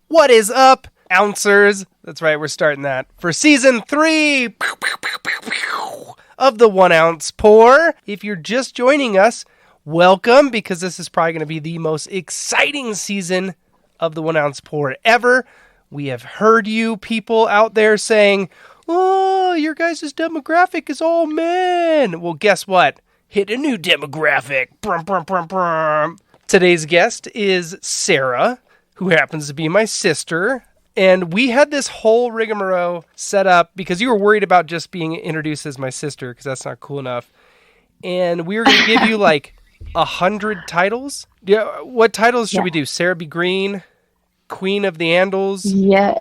What is up, ouncers? That's right, we're starting that for season 3 of the 1 Ounce Pour. If you're just joining us, welcome, because this is probably going to be the most exciting season of the 1 Ounce Pour ever. We have heard you people out there saying, oh, your guys' demographic is all men. Well, guess what? Hit a new demographic. Brum, brum, brum, brum. Today's guest is Sara, who happens to be my sister. And we had this whole rigmarole set up because you were worried about just being introduced as my sister, because that's not cool enough. And we were going to give you like 100 titles. Yeah, what titles should we do? Sarah B. Green, Queen of the Andals. Yeah.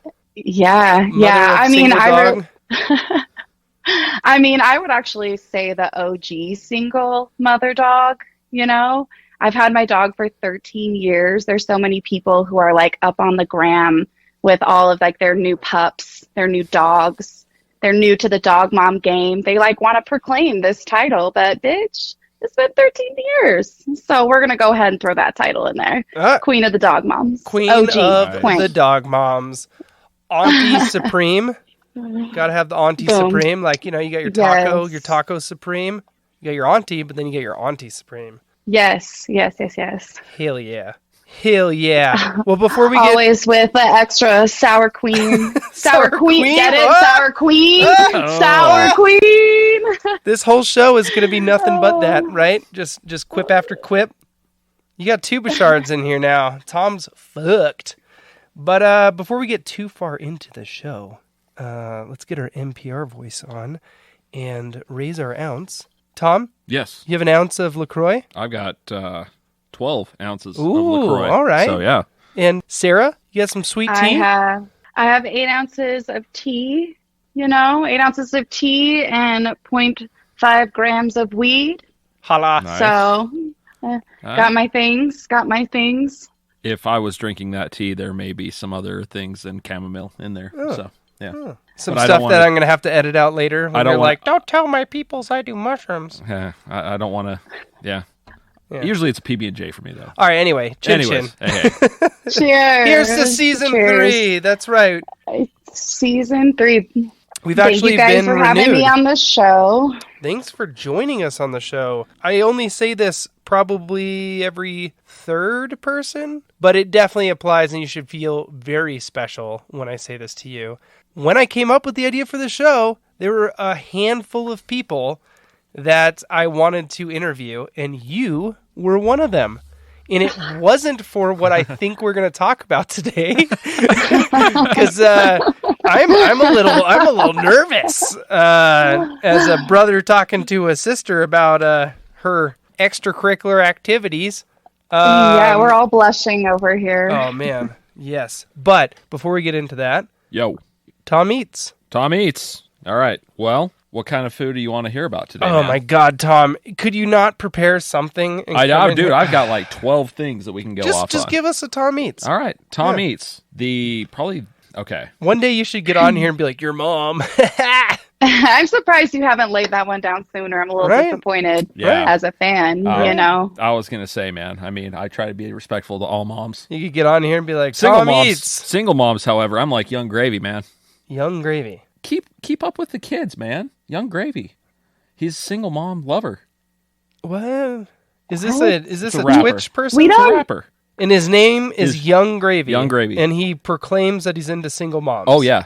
I mean, I would actually say the OG single mother dog, you know? I've had my dog for 13 years. There's so many people who are like up on the gram with all of like their new pups, their new dogs. They're new to the dog mom game. They like want to proclaim this title, but bitch, it's been 13 years. So we're going to go ahead and throw that title in there. Queen of the dog moms. Queen OG. of the dog moms. Auntie Supreme. Gotta have the Auntie Supreme. Like, you know, you got your taco Supreme. You got your auntie, but then you get your Auntie Supreme. Yes. Hell yeah. Well, before we always with the extra sour queen. Sour queen. Get it? What? Sour queen. Oh. Sour queen. This whole show is going to be nothing but that, right? Just quip after quip. You got two Bouchards in here now. Tom's fucked. But before we get too far into the show, let's get our NPR voice on and raise our ounce. Tom? Yes. You have an ounce of LaCroix? I've got 12 ounces of LaCroix. All right. So, yeah. And Sara, you got some sweet tea? I have 8 ounces of tea, 8 ounces of tea and 0.5 grams of weed. Holla. Nice. So, got my things. If I was drinking that tea, there may be some other things than chamomile in there. Oh. So, yeah. Oh. Some stuff that I'm going to have to edit out later. When you're like, don't tell my peoples I do mushrooms. Yeah, I don't want to, yeah. Usually it's a PB&J for me, though. All right, anyway. Chin. Hey. Cheers. Here's to season 3. That's right. Season 3. We've actually been renewed. Thank you guys for having me on the show. Thanks for joining us on the show. I only say this probably every third person, but it definitely applies, and you should feel very special when I say this to you. When I came up with the idea for the show, there were a handful of people that I wanted to interview, and you were one of them. And it wasn't for what I think we're going to talk about today, because I'm a little nervous as a brother talking to a sister about her extracurricular activities. Yeah, we're all blushing over here. Oh man, yes. But before we get into that, Tom Eats. All right. Well, what kind of food do you want to hear about today? Oh, man? My God, Tom. Could you not prepare something? I've got like 12 things that we can go off on. Just give us a Tom Eats. All right. Tom Eats. Okay. One day you should get on here and be like, your mom. I'm surprised you haven't laid that one down sooner. I'm a little disappointed as a fan, I was going to say, man, I mean, I try to be respectful to all moms. You could get on here and be like, Tom Eats. Single moms, however, I'm like Young Gravy, man. Young Gravy. Keep up with the kids, man. Young Gravy. He's a single mom lover. What? Is this a Twitch person? He's a rapper. And his name is Young Gravy. Young Gravy. And he proclaims that he's into single moms. Oh yeah.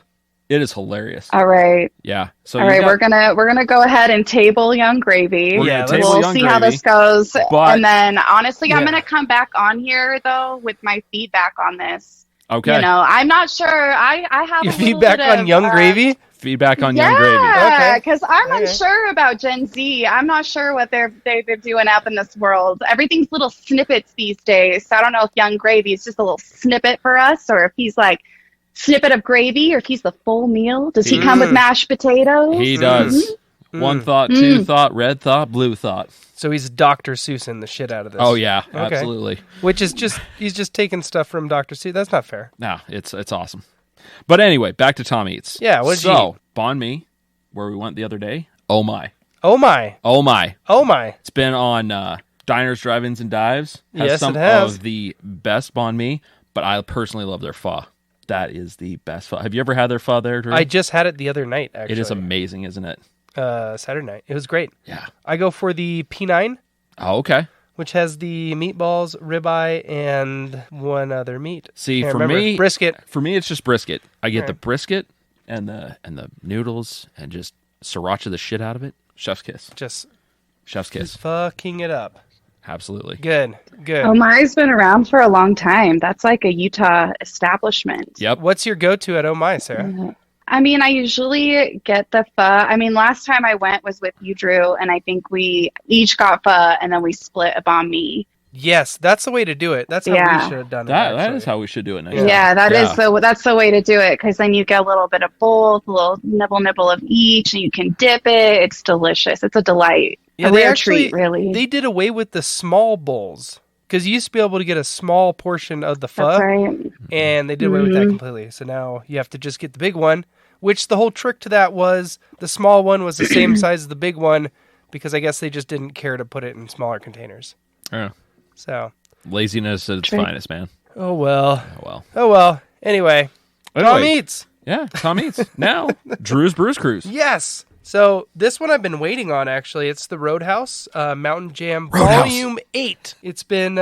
It is hilarious. All right. Yeah. So all right, we're gonna go ahead and table Young Gravy. We'll see how this goes. And then honestly, I'm gonna come back on here though with my feedback on this. Okay. You know, I'm not sure. I have Your a little feedback bit on of, Young Gravy? Feedback on Young Gravy. Yeah, Okay. because I'm Okay. unsure about Gen Z. I'm not sure what they're doing up in this world. Everything's little snippets these days. So I don't know if Young Gravy is just a little snippet for us, or if he's like snippet of gravy, or if he's the full meal. Does he come with mashed potatoes? He does. One thought, two thought, red thought, blue thought. So he's Dr. Seussing the shit out of this. Oh yeah, Okay. absolutely. Which is just, he's just taking stuff from Dr. Seuss. That's not fair. No, it's awesome. But anyway, back to Tom Eats. Yeah, what'd you eat? Banh Mi, where we went the other day. Oh my. Oh my. Oh my. Oh my. It's been on Diners, Drive-Ins, and Dives. Yes, some it has. of the best banh mi, but I personally love their pho. That is the best pho. Have you ever had their pho there, Drew? I just had it the other night, actually. It is amazing, isn't it? Saturday night. It was great. Yeah. I go for the P9, Oh, okay. which has the meatballs, ribeye, and one other meat. See, Can't for remember. me, Brisket. For me, it's just brisket. I get Right. the brisket and the noodles and just sriracha the shit out of it. Chef's kiss. Just Chef's kiss. fucking it up. Absolutely. Good. Good. Oh, Mai's been around for a long time. That's like a Utah establishment. Yep. What's your go-to at Oh My, Sarah? I mean, I usually get the pho. I mean, last time I went was with you, Drew, and I think we each got pho, and then we split a banh mi. Yes, that's the way to do it. That's how Yeah. we should have done it. That actually. is how we should do it next Yeah, time. that's the way to do it, because then you get a little bit of both, a little nibble of each, and you can dip it. It's delicious. It's a delight. Yeah, A they rare actually treat, really. they did away with the small bowls because you used to be able to get a small portion of the pho, That's right. and they did away with that completely. So now you have to just get the big one. Which the whole trick to that was the small one was the same size as the big one because I guess they just didn't care to put it in smaller containers. Yeah. So Laziness at its True. finest, man. oh well, Oh, well. oh well. Anyway, Tom Eats. Yeah, Tom Eats. Now, Drew's Brews Cruise. Yes. So this one I've been waiting on, actually. It's the Roadhouse Mountain Jam Roadhouse. Volume 8. It's been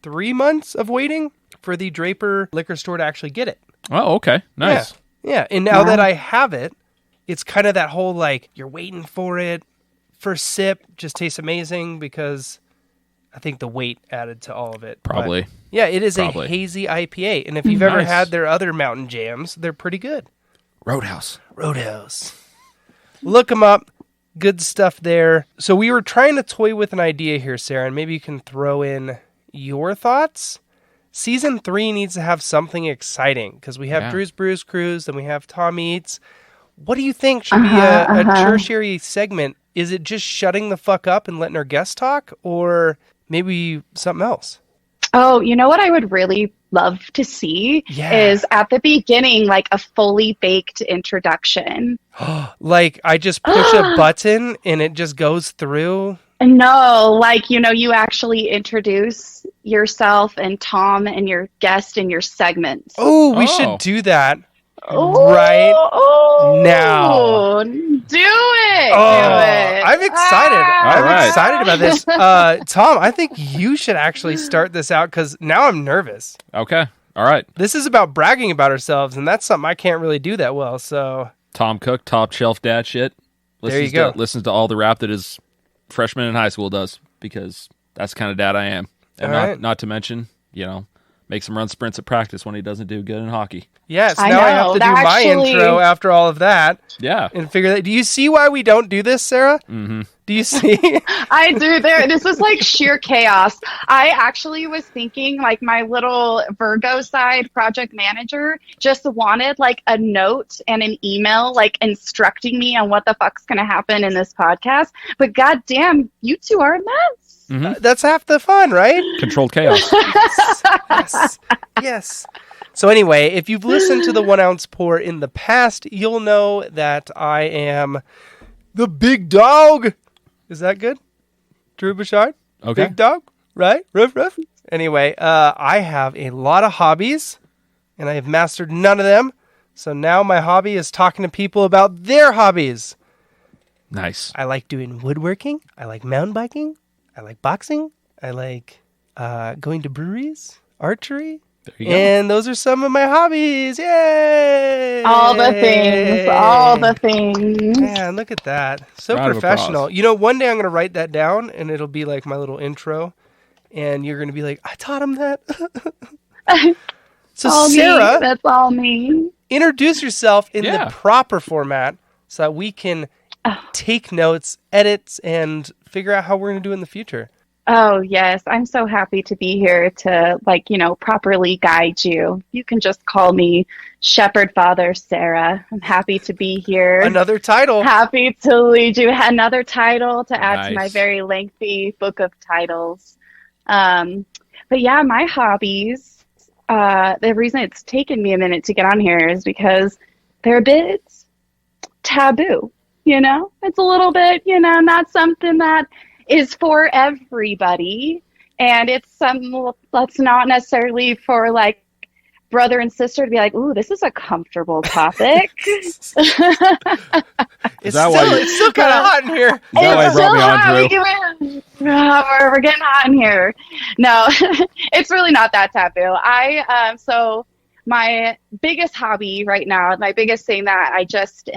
3 months of waiting for the Draper liquor store to actually get it. Oh, okay. Nice. Yeah. And now that I have it, it's kind of that whole, like, you're waiting for it. First sip just tastes amazing because I think the weight added to all of it. But, Probably. yeah, it is Probably. a hazy IPA. And if you've ever Nice. had their other mountain jams, they're pretty good. Roadhouse. Roadhouse. Look them up. Good stuff there. So we were trying to toy with an idea here, Sarah, and maybe you can throw in your thoughts. Season 3 needs to have something exciting because we have Yeah. Drew's Brews Cruise, then we have Tom Eats. What do you think should be a tertiary segment? Is it just shutting the fuck up and letting our guests talk, or maybe something else? Oh, you know what I would really love to see Yeah. is at the beginning, like a fully baked introduction. Like I just push a button and it just goes through. No, like, you know, you actually introduce yourself and Tom and your guest and your segments. Oh, we Oh. should do that. Oh, right oh, now. Do it. Oh, do it. I'm excited. Ah. I'm right. excited about this. Tom, I think you should actually start this out because now I'm nervous. Okay. All right. This is about bragging about ourselves, and that's something I can't really do that well. So Tom Cook, top shelf dad shit. There you go. Listens to all the rap that his freshman in high school does because that's the kind of dad I am. And All right. not to mention, you know, makes him run sprints at practice when he doesn't do good in hockey. yes, I now I have know. to do That my actually- intro after all of that Yeah. and figure that. Do you see why we don't do this, Sarah? Mm-hmm. Do you see? I do. This is like sheer chaos. I actually was thinking, like, my little Virgo side project manager just wanted like a note and an email, like instructing me on what the fuck's going to happen in this podcast. But goddamn, you two are a mess. That's half the fun, right? Controlled chaos. Yes. Yes. So anyway, if you've listened to the 1 ounce pour in the past, you'll know that I am the big dog. Is that good? Drew Bouchard? Okay. Big dog, right? Ruff, ruff. Anyway, I have a lot of hobbies, and I have mastered none of them. So now my hobby is talking to people about their hobbies. Nice. I like doing woodworking. I like mountain biking. I like boxing. I like going to breweries, archery. There you go. And those are some of my hobbies. Yay! All the things. All the things. Man, look at that. So Round of professional. applause. You know, one day I'm going to write that down, and it'll be like my little intro. And you're going to be like, I taught him that. So all Sarah, me. That's all me. introduce yourself in Yeah. the proper format so that we can take notes, edits, and figure out how we're going to do it in the future. Oh, yes. I'm so happy to be here to, properly guide you. You can just call me Shepherd Father Sarah. I'm happy to be here. Another title. Happy to lead you. Another title to add to my Nice. very lengthy book of titles. But yeah, my hobbies, the reason it's taken me a minute to get on here is because they're a bit taboo. It's a little bit, not something that is for everybody, and it's some that's not necessarily for like brother and sister to be like, ooh, this is a comfortable topic. It's that why you- still kind of hot in here. Is that why you brought me on, Drew? We're getting hot in here. No, it's really not that taboo. So my biggest hobby right now, my biggest thing that I just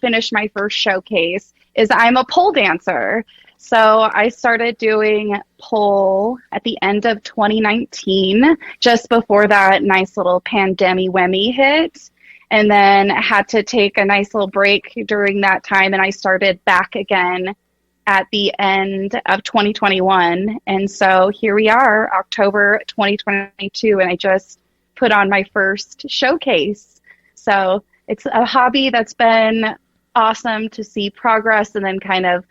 finished my first showcase is I'm a pole dancer. So I started doing pole at the end of 2019, just before that nice little pandemic-wemmy hit. And then I had to take a nice little break during that time, and I started back again at the end of 2021. And so here we are, October 2022, and I just put on my first showcase. So it's a hobby that's been awesome to see progress and then kind of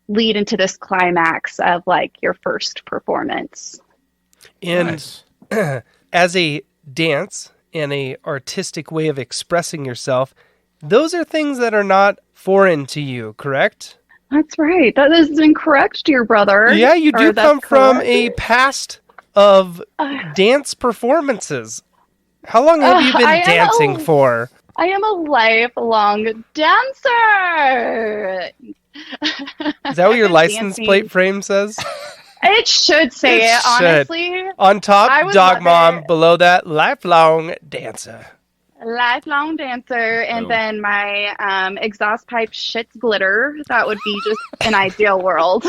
lead into this climax of like your first performance. And Nice. as a dance and a artistic way of expressing yourself, those are things that are not foreign to you, correct? That's right. That is incorrect, dear brother. Yeah, you do Or that's come from correct. a past of dance performances. How long have you been I am dancing for? I am a lifelong dancer. Is that what your I've been license dancing. plate frame says? It should say It it, should. honestly. On top, I would dog love mom. it. Below that, lifelong dancer. Lifelong dancer, and Boom. then my exhaust pipe shits glitter. That would be just an ideal world.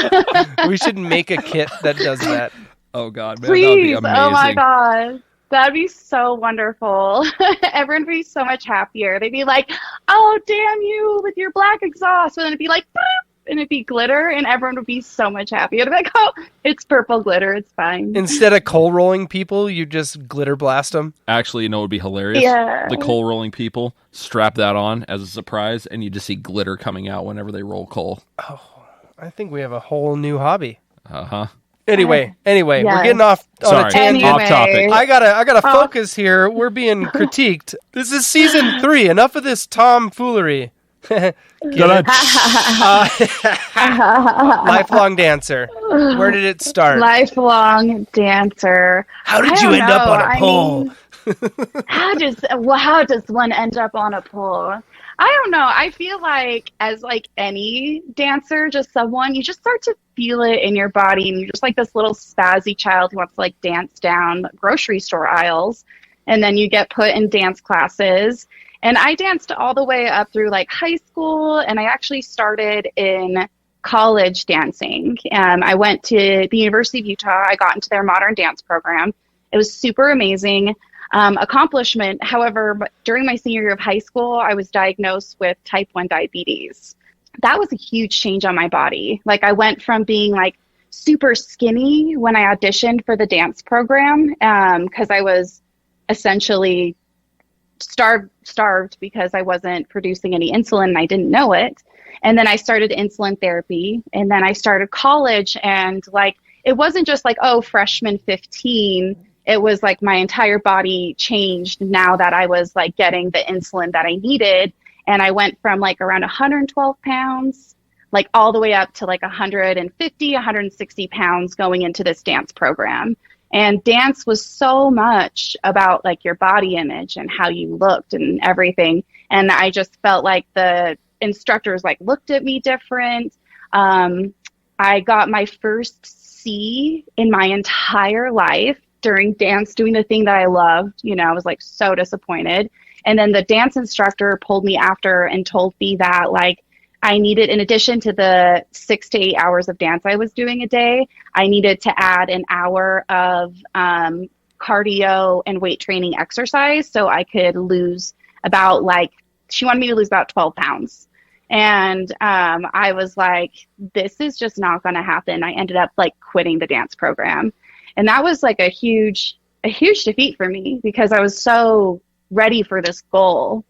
We should make a kit that does that. Oh God, man, that would be Please, amazing. oh my God. That'd be so wonderful. Everyone would be so much happier. They'd be like, oh, damn you with your black exhaust. And then it'd be like, boop, and it'd be glitter, and everyone would be so much happier. They'd be like, oh, it's purple glitter. It's fine. Instead of coal rolling people, you just glitter blast them. Actually, you know what would be hilarious? Yeah. The coal rolling people strap that on as a surprise, and you just see glitter coming out whenever they roll coal. I think we have a whole new hobby. Uh-huh. Anyway, Yes. we're getting off on Sorry, a tangent. off topic. I gotta focus here. We're being critiqued. This is season 3. Enough of this tomfoolery. Get it? Lifelong dancer. Where did it start? Lifelong dancer. How did I you don't end up know. on a I pole? mean, how does one end up on a pole? I don't know. I feel like as like any dancer, just someone, you just start to feel it in your body, and you're just like this little spazzy child who wants to like dance down grocery store aisles, and then you get put in dance classes. And I danced all the way up through like high school, and I actually started in college dancing. I went to the University of Utah. I got into their modern dance program. It was super amazing. Accomplishment. However, during my senior year of high school, I was diagnosed with type 1 diabetes. That was a huge change on my body. Like I went from being like super skinny when I auditioned for the dance program, because I was essentially starved because I wasn't producing any insulin and I didn't know it. And then I started insulin therapy, and then I started college, and like it wasn't just like, oh, freshman 15. It was like my entire body changed now that I was like getting the insulin that I needed. And I went from like around 112 pounds, like all the way up to like 150, 160 pounds going into this dance program. And dance was so much about like your body image and how you looked and everything. And I just felt like the instructors like looked at me different. I got my first C in my entire life during dance, doing the thing that I loved. I was like so disappointed. And then the dance instructor pulled me after and told me that like I needed, in addition to the 6 to 8 hours of dance I was doing a day, I needed to add an hour of cardio and weight training exercise so I could lose about she wanted me to lose about 12 pounds. And I was like, this is just not going to happen. I ended up quitting the dance program. And that was a huge defeat for me because I was so ready for this goal.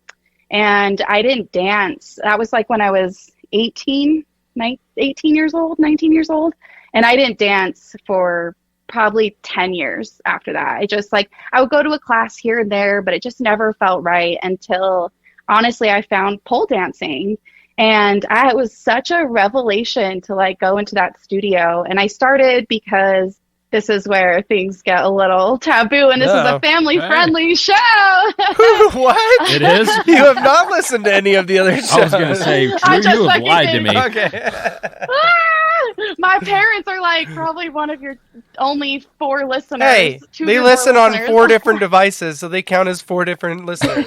And I didn't dance. That was when I was 18 years old, 19 years old. And I didn't dance for probably 10 years after that. I just I would go to a class here and there, but it just never felt right until honestly I found pole dancing. And it was such a revelation to go into that studio. And I started because this is where things get a little taboo, and this is a family-friendly show. What? It is? You have not listened to any of the other shows. I was going to say, Drew, you have lied to me. Okay. My parents are probably one of your only 4 listeners. Hey, they listen on 4 different devices, so they count as 4 different listeners.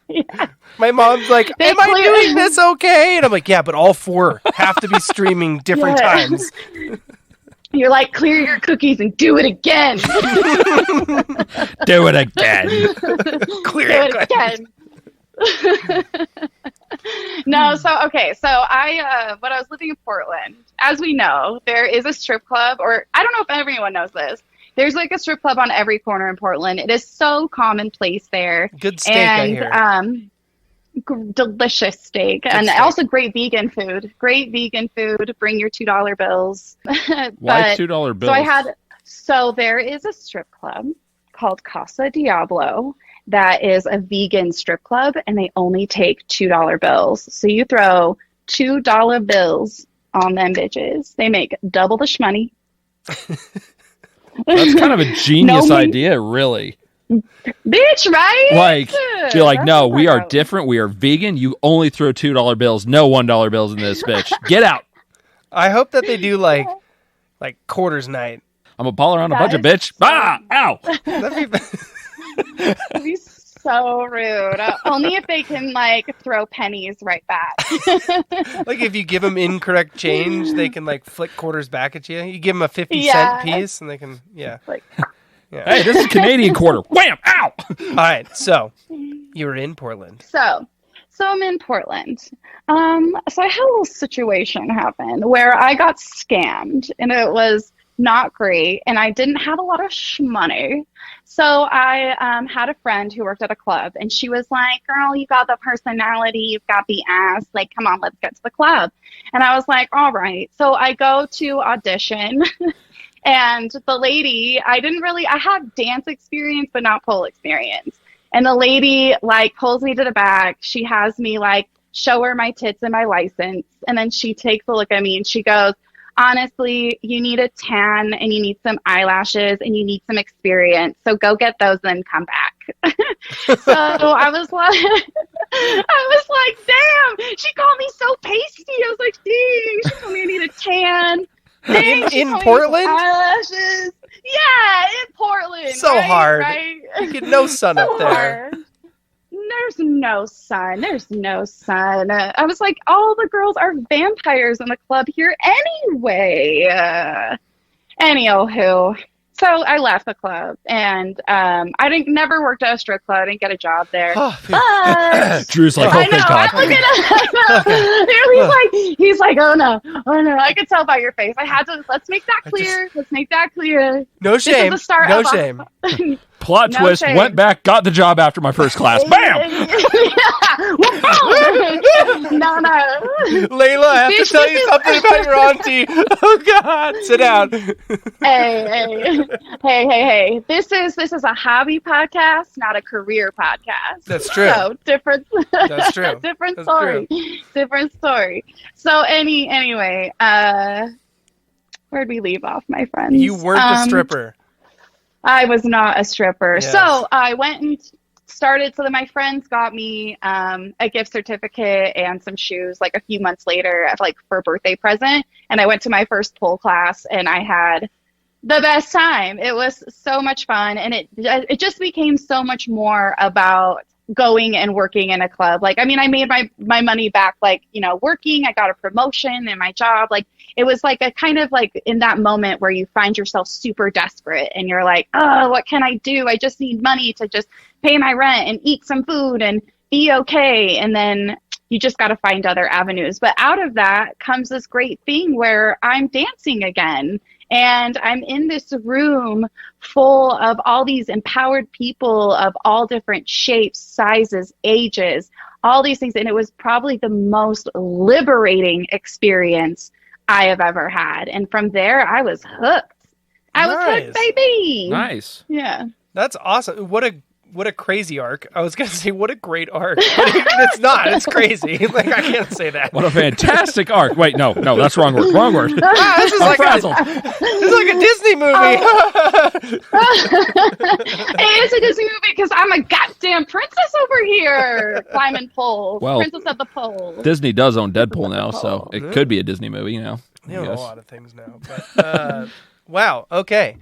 Yeah. My mom's like, am I doing this okay? And I'm like, yeah, but all 4 have to be streaming different times. You're clear your cookies and do it again. Do it again. Clear it again. No, so when I was living in Portland, as we know, there is a strip club, or I don't know if everyone knows this. There's a strip club on every corner in Portland. It is so commonplace there. Good steak, I hear. Delicious steak. And also great vegan food. Bring your $2 bills. Why $2 bills? So there is a strip club called Casa Diablo that is a vegan strip club, and they only take $2 bills. So you throw $2 bills on them bitches. They make double the shmoney. That's kind of a genius idea, really. Bitch, right? You're no, we are different. We are vegan. You only throw $2 bills, no $1 bills in this bitch. Get out. I hope that they do like quarters night. I'm a baller on a budget, bitch. Ow. That'd be so rude. Only if they can throw pennies right back. If you give them incorrect change, they can flick quarters back at you. You give them a 50-cent piece, and they can Yeah. Hey, this is Canadian quarter. Wham! Ow! All right, so you were in Portland. So I'm in Portland. So I had a little situation happen where I got scammed, and it was not great, and I didn't have a lot of money. So I had a friend who worked at a club, and she was like, girl, you got the personality, you've got the ass, come on, let's get to the club. And I was like, all right. So I go to audition, and the lady, I had dance experience, but not pole experience. And the lady pulls me to the back. She has me show her my tits and my license. And then she takes a look at me and she goes, honestly, you need a tan and you need some eyelashes and you need some experience. So go get those and then come back. So I was like, damn, she called me so pasty. I was like, dang, she told me I need a tan. Dang, in Portland? Eyelashes. Yeah, in Portland. So hard. Right? You get no sun up there. Hard. There's no sun. I was like, all the girls are vampires in the club here anyway. Anywho, so I left the club, and I never worked at a strip club. I didn't get a job there. But Drew's like, oh, thank God. He's like, oh no. I could tell by your face. I had to. Let's make that clear. No shame. This is the start no of shame. Plot twist, shame. Went back, got the job after my first class. Bam! No. Layla, I have to tell you something about your auntie. Oh, God. Sit down. Hey. This is a hobby podcast, not a career podcast. That's true. So, different. That's true. Different story. So, anyway, where'd we leave off, my friends? You weren't a stripper. I was not a stripper. Yes. So I went and started. So that my friends got me a gift certificate and some shoes a few months later for a birthday present. And I went to my first pole class and I had the best time. It was so much fun. And it just became so much more about going and working in a club. Like, I mean, I made my money back, like, you know, working, I got a promotion in my job. Like, it was like a kind of like in that moment where you find yourself super desperate and you're like, oh, what can I do? I just need money to just pay my rent and eat some food and be okay. And then you just got to find other avenues. But out of that comes this great thing where I'm dancing again. And I'm in this room full of all these empowered people of all different shapes, sizes, ages, all these things. And it was probably the most liberating experience I have ever had. And from there, I was hooked. I was hooked, baby. Nice. Yeah. That's awesome. What a crazy arc. I was going to say, what a great arc. But it's not. It's crazy. Like, I can't say that. What a fantastic arc. Wait, no, that's wrong word. Wrong word. This is like a Disney movie. It is a Disney movie because I'm a goddamn princess over here climbing poles. Well, Princess of the Pole. Disney does own Deadpool now, so it could be a Disney movie, you know. They own a lot of things now. But, wow. Okay.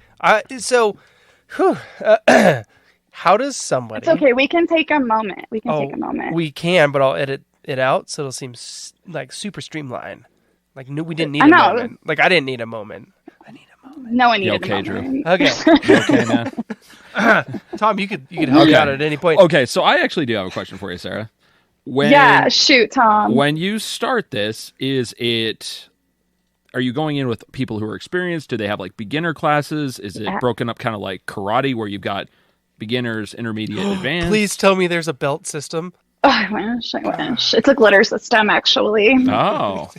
How does somebody... It's okay. We can take a moment. take a moment. We can, but I'll edit it out so it'll seem like super streamlined. Like, no, we didn't need a moment. Like, I didn't need a moment. I need a moment. No one needed okay, a moment. Drew? Okay. You okay, man? Tom, you could help me out at any point. Okay, so I actually do have a question for you, Sarah. Shoot, Tom. When you start this, are you going in with people who are experienced? Do they have like beginner classes? Is it broken up kind of like karate where you've got beginners, intermediate, advanced? Please tell me there's a belt system. Oh, I wish. It's a glitter system, actually. Oh.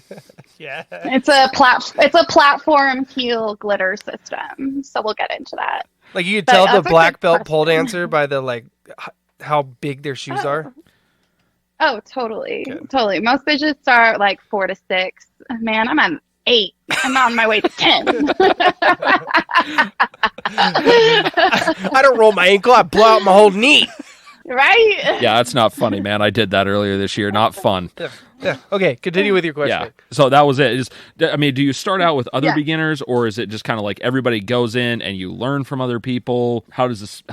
Yeah. It's a platform heel glitter system. So we'll get into that. Like, you could tell the black belt pole dancer by the, like, how big their shoes are? Oh, totally. Good. Totally. Most bitches start like 4 to 6. Man, I'm at 8. I'm on my way to 10. I don't roll my ankle. I blow out my whole knee. Right? Yeah, that's not funny, man. I did that earlier this year. Not fun. Yeah. Okay, continue with your question. Yeah. So that was it. Do you start out with other beginners, or is it just kind of like everybody goes in and you learn from other people? How does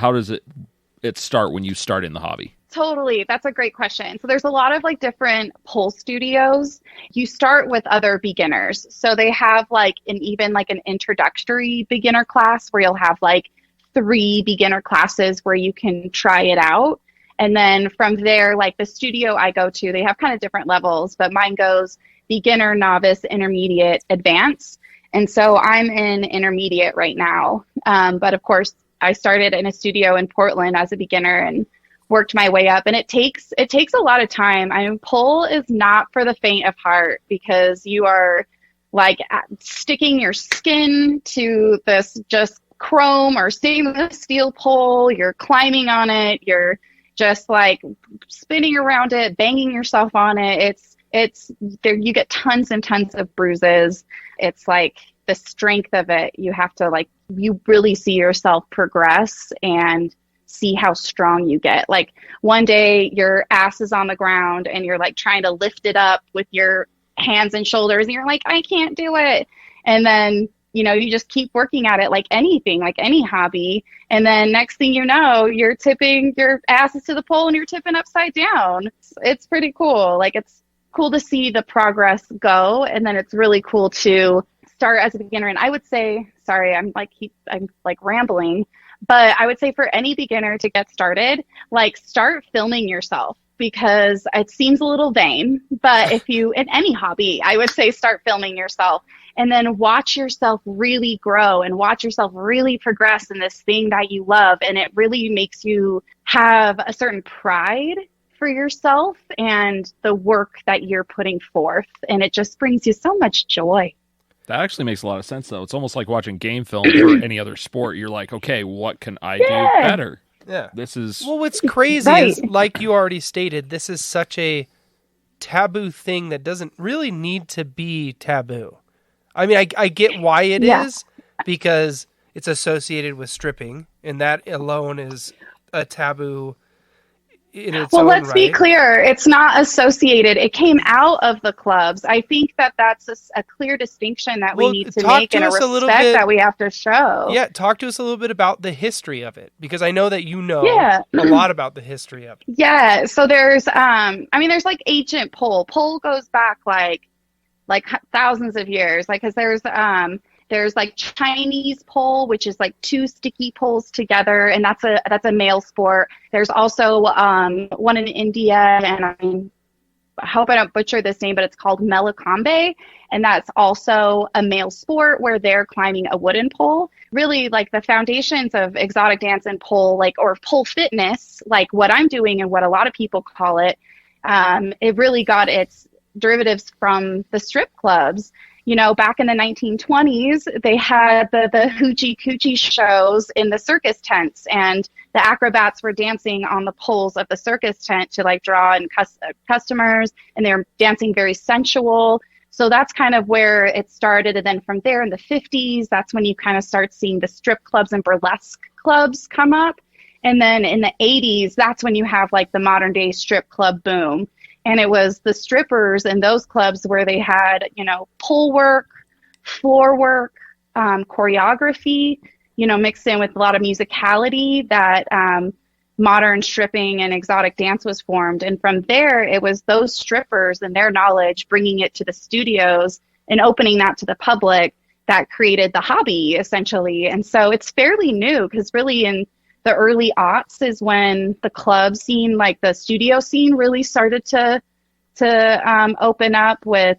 it start when you start in the hobby? Totally. That's a great question. So there's a lot of like different pole studios. You start with other beginners. So they have like even an introductory beginner class where you'll have like 3 beginner classes where you can try it out. And then from there, like the studio I go to, they have kind of different levels, but mine goes beginner, novice, intermediate, advanced. And so I'm in intermediate right now. But of course, I started in a studio in Portland as a beginner and worked my way up. And it takes a lot of time. I mean, pole is not for the faint of heart because you are like sticking your skin to this just chrome or stainless steel pole. You're climbing on it. You're just like spinning around it, banging yourself on it. It's there. You get tons and tons of bruises. It's like the strength of it. You have to you really see yourself progress and see how strong you get. Like one day your ass is on the ground and you're like trying to lift it up with your hands and shoulders and you're like, I can't do it. And then, you just keep working at it like anything, like any hobby. And then next thing you know, you're tipping your asses to the pole and you're tipping upside down. It's pretty cool. Like it's cool to see the progress go. And then it's really cool to start as a beginner. And I would say, sorry, I'm rambling, but I would say for any beginner to get started, start filming yourself because it seems a little vain, but if you, in any hobby, I would say start filming yourself and then watch yourself really grow and watch yourself really progress in this thing that you love. And it really makes you have a certain pride for yourself and the work that you're putting forth. And it just brings you so much joy. That actually makes a lot of sense, though. It's almost like watching game film for any other sport. You're like, okay, what can I do better? Yeah. This is... Well, what's crazy is, like you already stated, this is such a taboo thing that doesn't really need to be taboo. I mean, I get why it is, because it's associated with stripping, and that alone is a taboo in its Well, own let's be right. clear. It's not associated. It came out of the clubs. I think that that's a clear distinction that we Well, need to talk make to and a us a little respect bit. that we have to show. Yeah, talk to us a little bit about the history of it, because I know that you know Yeah. a lot about the history of it. Yeah. So there's, there's like ancient pole. Pole goes back like thousands of years. Like, cause there's like Chinese pole, which is like two sticky poles together, and that's a male sport. There's also one in India, and I hope I don't butcher this name, but it's called Melakambe, and that's also a male sport where they're climbing a wooden pole. Really, like the foundations of exotic dance and pole, like or pole fitness, like what I'm doing and what a lot of people call it, it really got its derivatives from the strip clubs. You know, back in the 1920s, they had the hoochie coochie shows in the circus tents, and the acrobats were dancing on the poles of the circus tent to like draw in customers, and they're dancing very sensual. So that's kind of where it started. And then from there in the 50s, that's when you kind of start seeing the strip clubs and burlesque clubs come up. And then in the 80s, that's when you have like the modern day strip club boom. And it was the strippers in those clubs where they had, you know, pole work, floor work, choreography, you know, mixed in with a lot of musicality that modern stripping and exotic dance was formed. And from there, it was those strippers and their knowledge bringing it to the studios and opening that to the public that created the hobby, essentially. And so it's fairly new because really in the early aughts is when the club scene, like the studio scene, really started to open up with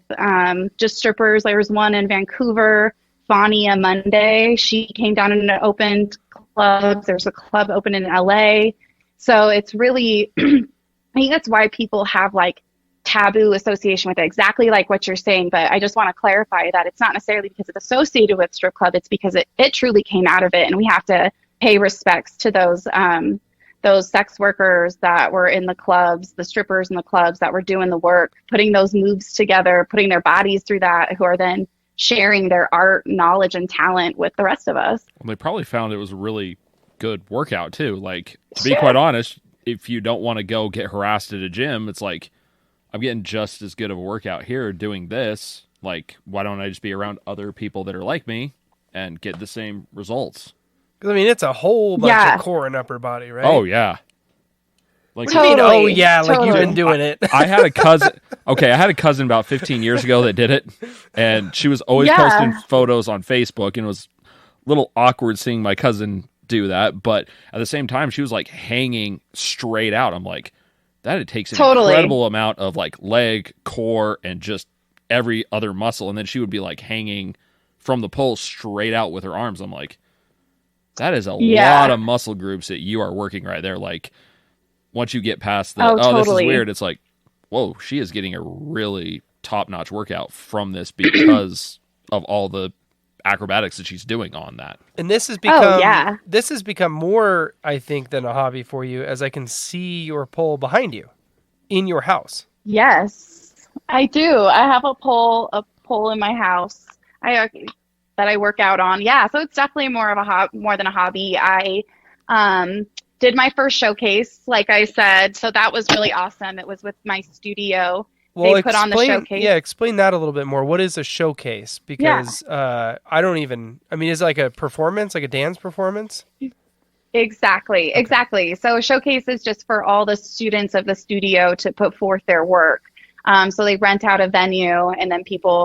just strippers. There was one in Vancouver, Fania Monday. She came down and opened clubs. There's a club open in LA. So it's really, I think that's why people have like taboo association with it, exactly like what you're saying. But I just want to clarify that it's not necessarily because it's associated with strip club. It's because it truly came out of it, and we have to pay respects to those sex workers that were in the clubs, the strippers in the clubs that were doing the work, putting those moves together, putting their bodies through that, who are then sharing their art, knowledge, and talent with the rest of us. Well, they probably found it was a really good workout too. Like, to be quite honest, if you don't want to go get harassed at a gym, it's like, I'm getting just as good of a workout here doing this. Like, why don't I just be around other people that are like me and get the same results? I mean, it's a whole bunch of core and upper body, right? Oh, yeah. Like, what do you mean, oh, yeah, like you've been doing it. I had a cousin. Okay, I had a cousin about 15 years ago that did it, and she was always posting photos on Facebook, and it was a little awkward seeing my cousin do that, but at the same time, she was like hanging straight out. I'm like, that takes an incredible amount of like leg, core, and just every other muscle, and then she would be like hanging from the pole straight out with her arms. I'm like, that is a lot of muscle groups that you are working right there. Like, once you get past the, this is weird, it's like, whoa, she is getting a really top-notch workout from this because of all the acrobatics that she's doing on that. And this has become this has become more, I think, than a hobby for you, as I can see your pole behind you in your house. Yes, I do. I have a pole in my house. That I work out on. Yeah, so it's definitely more than a hobby. I did my first showcase, like I said, so that was really awesome. It was with my studio. Well, they put on the showcase. Yeah, explain that a little bit more. What is a showcase? Because I mean, is it like a performance, like a dance performance? Exactly. So a showcase is just for all the students of the studio to put forth their work. So they rent out a venue, and then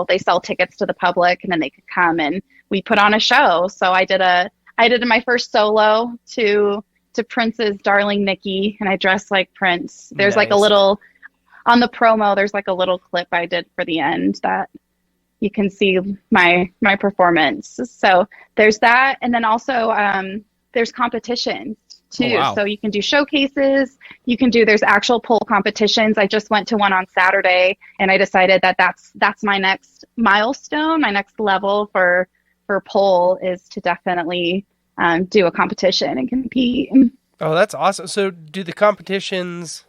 they sell tickets to the public, and then they could come and we put on a show. So I did my first solo to Prince's Darling Nikki, and I dressed like Prince. There's like a little, on the promo, there's like a little clip I did for the end that you can see my performance. So there's that. And then also there's competitions too. Oh, wow. So you can do showcases, there's actual pole competitions. I just went to one on Saturday, and I decided that that's my next milestone, my next level for pole is to definitely do a competition and compete. Oh, that's awesome. So do the competitions,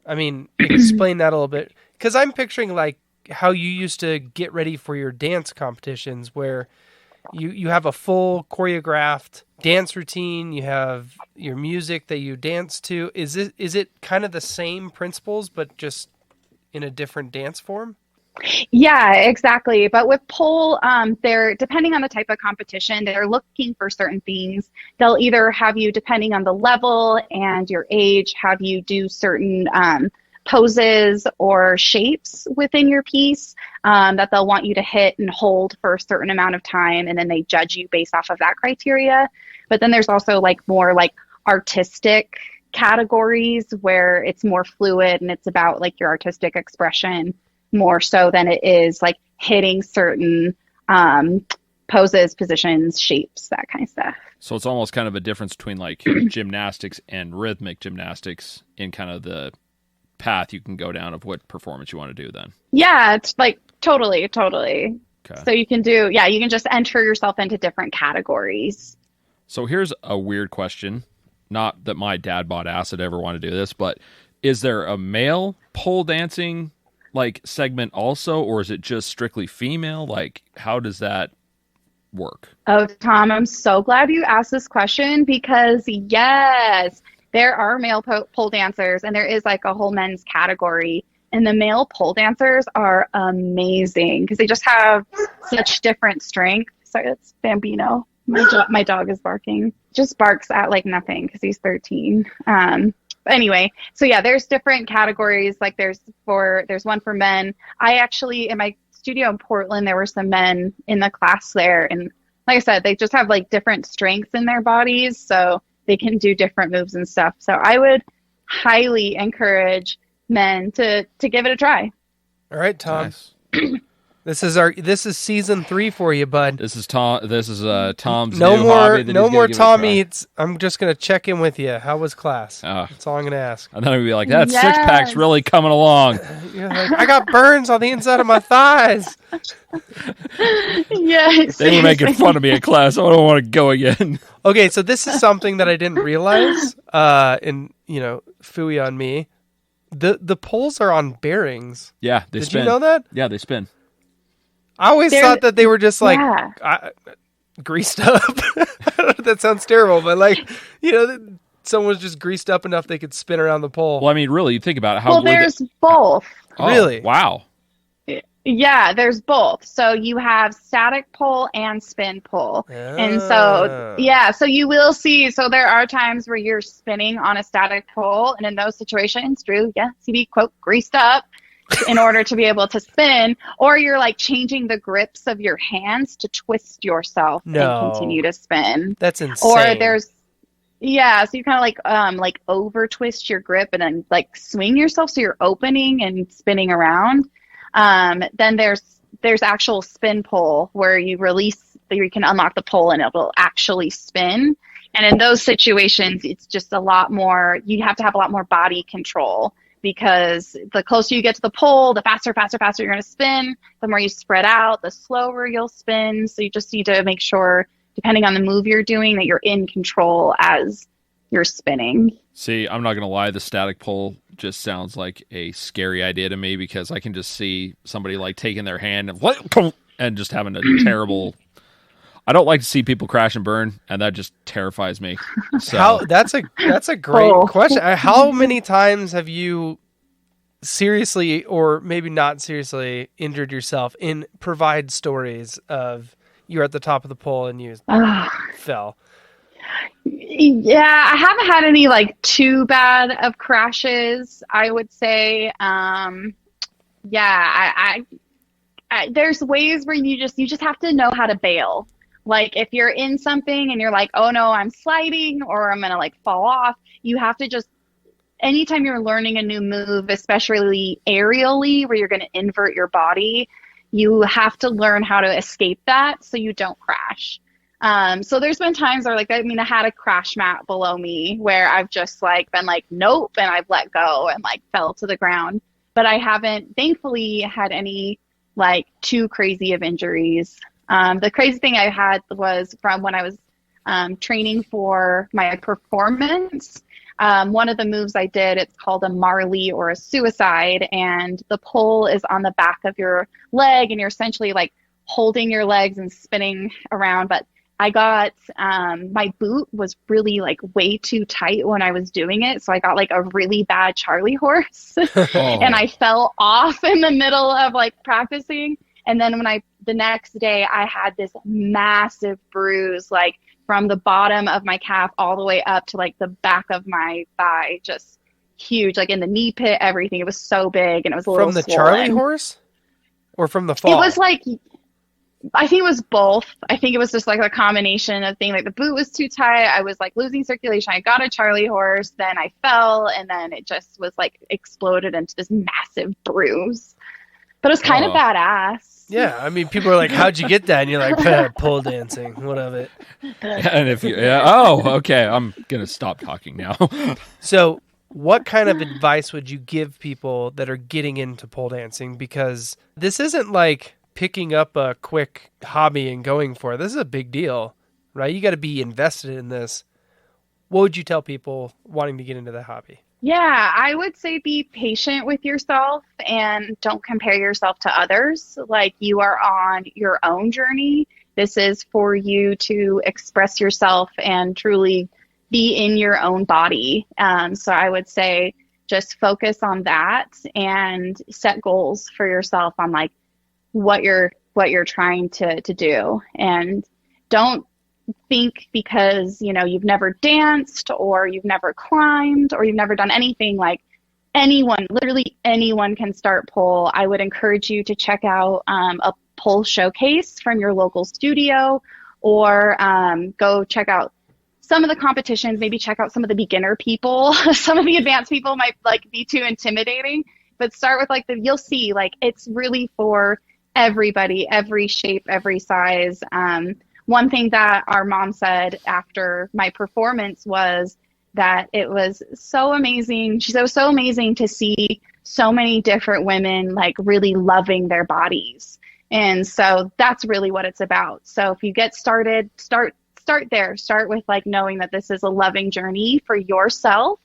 explain that a little bit, because I'm picturing like how you used to get ready for your dance competitions where you have a full choreographed dance routine. You have your music that you dance to. Is it kind of the same principles, but just in a different dance form? Yeah, exactly. But with pole, they're depending on the type of competition, they're looking for certain things. They'll either have you, depending on the level and your age, have you do certain poses or shapes within your piece that they'll want you to hit and hold for a certain amount of time, and then they judge you based off of that criteria. But then there's also like more like artistic categories where it's more fluid and it's about like your artistic expression more so than it is like hitting certain poses, positions, shapes, that kind of stuff. So it's almost kind of a difference between like gymnastics and rhythmic gymnastics in kind of the path you can go down of what performance you want to do then. Yeah, it's like totally. Okay. So you can you can just enter yourself into different categories. So here's a weird question. Not that my dad bought acid ever want to do this, but is there a male pole dancing like segment also, or is it just strictly female? Like, how does that work? Oh, Tom, I'm so glad you asked this question because yes, there are male pole dancers and there is like a whole men's category. And the male pole dancers are amazing because they just have such different strength. Sorry, that's Bambino. My dog is barking. Just barks at like nothing because he's 13. Anyway, so yeah, there's different categories. Like there's one for men. I actually, in my studio in Portland, there were some men in the class there. And like I said, they just have like different strengths in their bodies. So they can do different moves and stuff. So I would highly encourage men to give it a try. All right, Tom. Nice. This is season 3 for you, bud. This is Tom's no new more hobby that no he's more gonna give it a Tom try. eats. I'm just gonna check in with you. How was class? That's all I'm gonna ask. And then I'd be like, that Yes. 6-pack's really coming along. You're like, I got burns on the inside of my thighs. Yes. They were making fun of me in class. I don't want to go again. Okay, so this is something that I didn't realize. Phooey on me. The poles are on bearings. Yeah, they Did spin. you know that? Yeah, they spin. I always thought that they were just like Yeah. greased up. That sounds terrible, but like, someone was just greased up enough they could spin around the pole. Well, I mean, really, you think about it. Well, there's both. Oh, Really? Wow. Yeah, there's both. So you have static pole and spin pole. And so, so you will see. So there are times where you're spinning on a static pole. And in those situations, Drew, yes, you'd be, quote, greased up in order to be able to spin. Or you're like changing the grips of your hands to twist yourself and continue to spin. That's insane. Or there's, so you kind of like over twist your grip and then like swing yourself. So you're opening and spinning around. Then there's actual spin pole where you can unlock the pole and it'll actually spin. And in those situations, it's just a lot more, you have to have a lot more body control because the closer you get to the pole, the faster you're going to spin. The more you spread out, the slower you'll spin. So you just need to make sure, depending on the move you're doing, that you're in control as you're spinning. See, I'm not going to lie. The static pole just sounds like a scary idea to me because I can just see somebody like taking their hand and just having a terrible. I don't like to see people crash and burn, and that just terrifies me. So that's a great question. How many times have you seriously or maybe not seriously injured yourself? Provide stories of you're at the top of the pole and you fell. Yeah, I haven't had any like too bad of crashes, I would say. There's ways where you just have to know how to bail. Like if you're in something and you're like, oh no, I'm sliding or I'm gonna like fall off, you have to just, anytime you're learning a new move, especially aerially where you're gonna invert your body, you have to learn how to escape that so you don't crash. So there's been times where I had a crash mat below me where I've just like been like, nope, and I've let go and like fell to the ground. But I haven't, thankfully, had any like too crazy of injuries. The crazy thing I had was from when I was training for my performance. One of the moves I did, it's called a Marley or a suicide, and the pole is on the back of your leg, and you're essentially like holding your legs and spinning around. But I got my boot was really like way too tight when I was doing it. So I got like a really bad Charlie horse and I fell off in the middle of like practicing. And then the next day I had this massive bruise, like from the bottom of my calf all the way up to like the back of my thigh, just huge, like in the knee pit, everything. It was so big and it was a little From the swollen. Charlie horse or from the fall? It was like, I think it was both. I think it was just like a combination of things. Like the boot was too tight. I was like losing circulation. I got a Charlie horse, then I fell, and then it just was like exploded into this massive bruise. But it was kind of badass. Yeah, I mean, people are like, "How'd you get that?" And you're like, "Pole dancing, what of it?" And if you, okay, I'm gonna stop talking now. So, what kind of advice would you give people that are getting into pole dancing? Because this isn't like picking up a quick hobby and going for it. This is a big deal, right? You got to be invested in this. What would you tell people wanting to get into the hobby? Yeah, I would say be patient with yourself and don't compare yourself to others. Like, you are on your own journey. This is for you to express yourself and truly be in your own body. So I would say just focus on that and set goals for yourself on like what you're trying to do. And don't think because, you've never danced or you've never climbed or you've never done anything, like literally anyone can start pole. I would encourage you to check out a pole showcase from your local studio, or go check out some of the competitions, maybe check out some of the beginner people. Some of the advanced people might like be too intimidating, but start with like you'll see, like it's really for everybody, every shape, every size. One thing that our mom said after my performance was that it was so amazing. She said it was so amazing to see so many different women like really loving their bodies. And so that's really what it's about. So if you get started, start there. Start with like knowing that this is a loving journey for yourself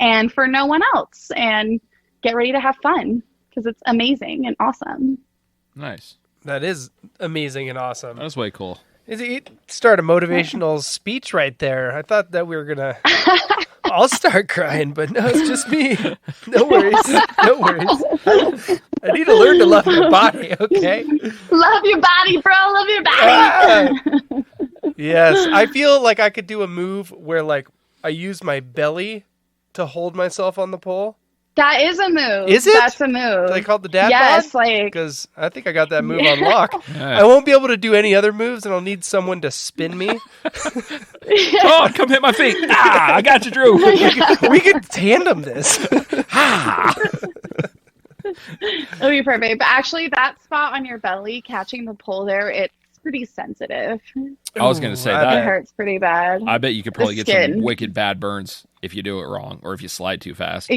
and for no one else, and get ready to have fun because it's amazing and awesome. Nice. That is amazing and awesome. That's way cool. Start a motivational speech right there. I thought that we were gonna. I'll start crying, but no, it's just me. No worries. No worries. I need to learn to love your body. Okay. Love your body, bro. Love your body. Yes, I feel like I could do a move where like I use my belly to hold myself on the pole. That is a move. Is it? That's a move. Do they call it the dad bod? Yes, like... Because I think I got that move on lock. I won't be able to do any other moves, and I'll need someone to spin me. Oh, come hit my feet. I got you, Drew. We could tandem this. It'll be perfect. But actually, that spot on your belly, catching the pole there, it's pretty sensitive. I was going to say that. It hurts pretty bad. I bet you could probably get some wicked bad burns if you do it wrong or if you slide too fast.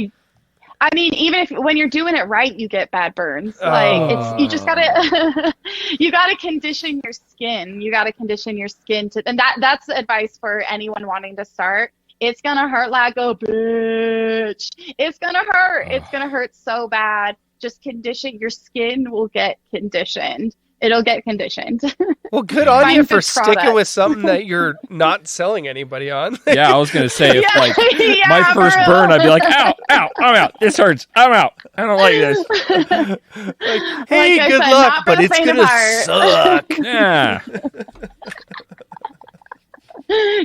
I mean, even when you're doing it right, you get bad burns. Like you just gotta, you gotta condition your skin. You gotta condition your skin and that's advice for anyone wanting to start. It's gonna hurt like a bitch. It's gonna hurt. It's gonna hurt so bad. Just condition your skin will get conditioned. It'll get conditioned. Well, good on you for sticking with something that you're not selling anybody on. Yeah, I was going to say, if my first burn, I'd be like, ow, I'm out. This hurts. I'm out. I don't like this. Like, hey, good luck, but it's going to suck. Yeah.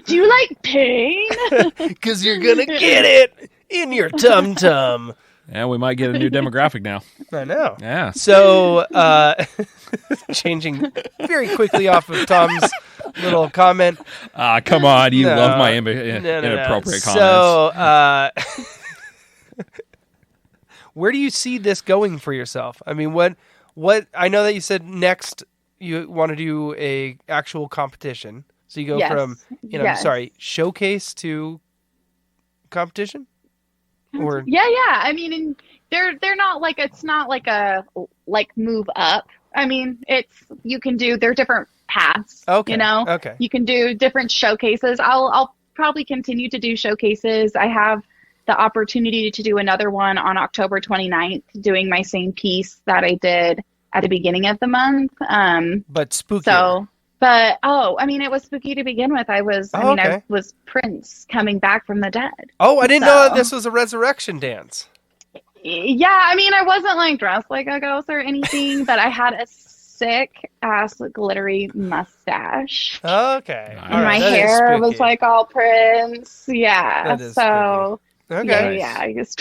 Do you like pain? Because you're going to get it in your tum-tum. Yeah, we might get a new demographic now. I know. Yeah. So, changing very quickly off of Tom's little comment. Come on. You love my inappropriate comments. So, where do you see this going for yourself? I mean, what I know that you said next you want to do a actual competition. So you go from, showcase to competition? Or yeah. I mean, they're not like, it's not like a move up. I mean, they're different paths. Okay. Okay. You can do different showcases. I'll probably continue to do showcases. I have the opportunity to do another one on October 29th, doing my same piece that I did at the beginning of the month. But spooky. I mean, it was spooky to begin with. I was Prince coming back from the dead. Oh, I didn't know that this was a resurrection dance. Yeah, I mean, I wasn't like dressed like a ghost or anything, but I had a sick ass glittery mustache. Okay. And my hair was like all Prince. Yeah. So okay. Yeah, I guess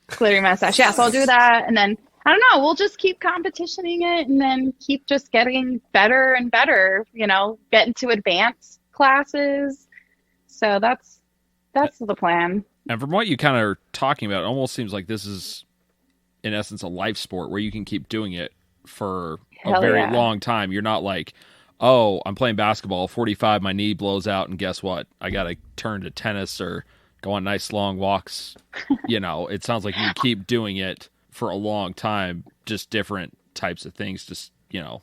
glittery mustache. Yeah, so I'll do that, and then I don't know, we'll just keep competitioning it and then keep just getting better and better, get into advanced classes. So that's the plan. And from what you kind of are talking about, it almost seems like this is, in essence, a life sport where you can keep doing it for a very long time. You're not like, oh, I'm playing basketball, 45, my knee blows out, and guess what? I got to turn to tennis or go on nice long walks. It sounds like you keep doing it for a long time, just different types of things, just, to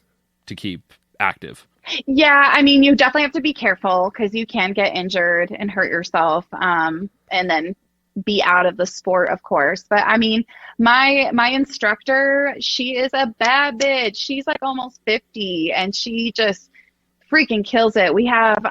keep active. Yeah, I mean, you definitely have to be careful because you can get injured and hurt yourself, and then be out of the sport, of course. But I mean, my instructor, she is a bad bitch. She's like almost 50, and she just freaking kills it. We have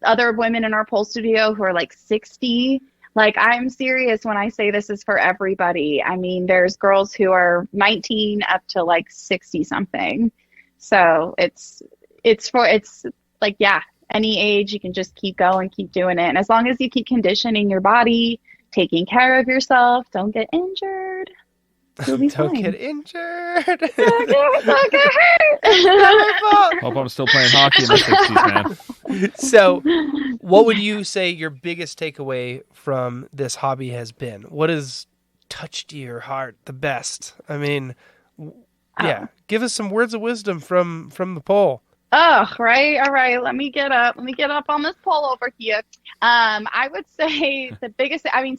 other women in our pole studio who are like 60. Like, I'm serious when I say this is for everybody. I mean, there's girls who are 19 up to like 60 something. So it's like, yeah, any age, you can just keep going, keep doing it. And as long as you keep conditioning your body, taking care of yourself, don't get injured, you'll be fine. Don't get injured. Don't get hurt. Hope I'm still playing hockey in the 60s, man. So what would you say your biggest takeaway from this hobby has been? What has touched your heart the best? I mean, yeah, give us some words of wisdom from the pole. Oh, right. All right. Let me get up on this pole over here. I would say the biggest, I mean,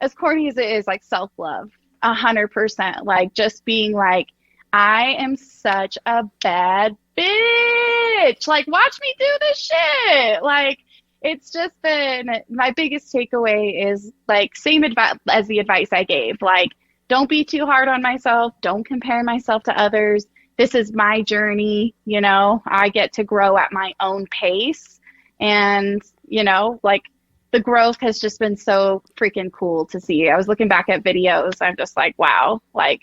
as corny as it is, like self-love, 100%. Like just being like, I am such a bad bitch. Like, watch me do this shit. Like, it's just been, my biggest takeaway is like same advice as the advice I gave. Like, don't be too hard on myself. Don't compare myself to others. This is my journey, I get to grow at my own pace. And, like the growth has just been so freaking cool to see. I was looking back at videos. I'm just like, wow, like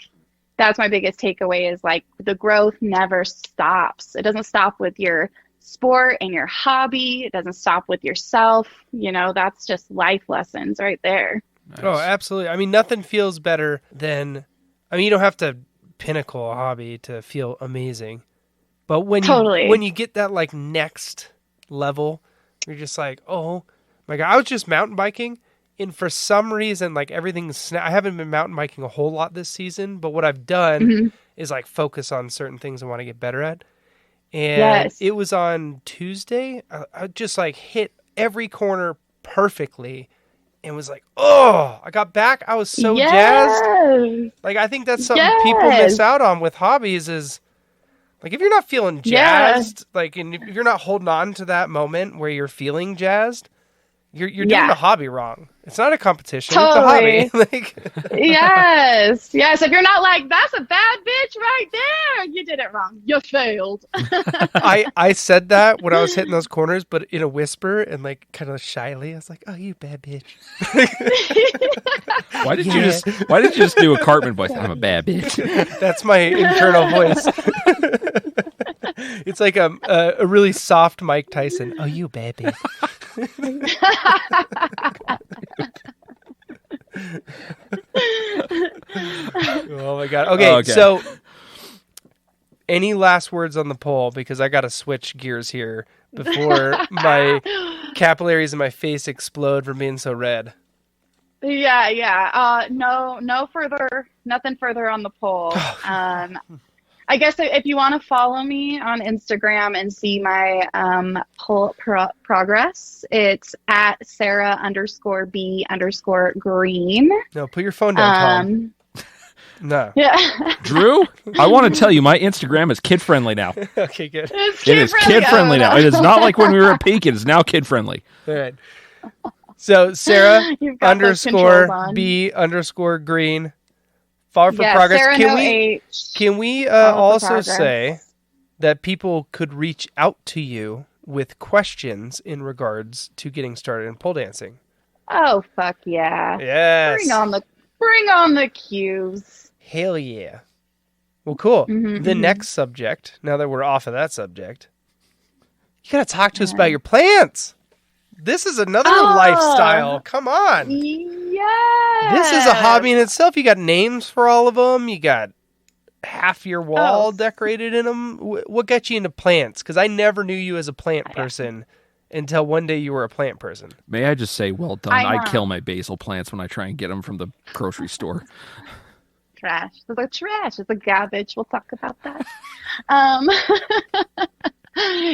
that's my biggest takeaway is like the growth never stops. It doesn't stop with your sport and your hobby. It doesn't stop with yourself. That's just life lessons right there. Nice. Oh, absolutely. I mean, nothing feels better than, you don't have to pinnacle a hobby to feel amazing, but when you get that like next level, you're just like, oh my God. I was just mountain biking, and for some reason, like everything's I haven't been mountain biking a whole lot this season, but what I've done is like focus on certain things I want to get better at. And it was on Tuesday, I just like hit every corner perfectly. And was like, oh, I got back. I was so jazzed. Like, I think that's something people miss out on with hobbies is, like, if you're not feeling jazzed, like, and if you're not holding on to that moment where you're feeling jazzed, you're doing the hobby wrong. It's not a competition. Totally. It's a hobby. Yes. If you're not like, that's a bad bitch right there, you did it wrong. You failed. I said that when I was hitting those corners, but in a whisper and like kind of shyly. I was like, oh, you bad bitch. Why did you just do a Cartman voice? I'm a bad bitch. That's my internal voice. It's like a really soft Mike Tyson. Oh, you bad bitch. Oh my God. Okay, so any last words on the poll? Because I got to switch gears here before my capillaries in my face explode from being so red. Yeah. Nothing further on the poll. I guess if you want to follow me on Instagram and see my poll progress, it's at Sara_B_green. No, put your phone down, Tom. No. Yeah. Drew, I want to tell you, my Instagram is kid-friendly now. Okay, good. It is kid-friendly now. It is not like when we were at peak. It is now kid-friendly. All right. So, Sara_B_green. Follow for progress. Sara, Can no we H. can we Follow for also progress. say that people could reach out to you with questions in regards to getting started in pole dancing? Oh, fuck yeah. Yes. Bring on the cues. Hell yeah. Well, cool. Mhm, The mhm. next subject, now that we're off of that subject, you got to talk to us about your plants. This is another lifestyle. Come on. Yeah. This is a hobby in itself. You got names for all of them. You got half your wall decorated in them. What got you into plants? Because I never knew you as a plant person until one day you were a plant person. May I just say, well done. I I know. kill my basil plants when I try and get them from the grocery store. Trash. It's like trash. It's like garbage. We'll talk about that.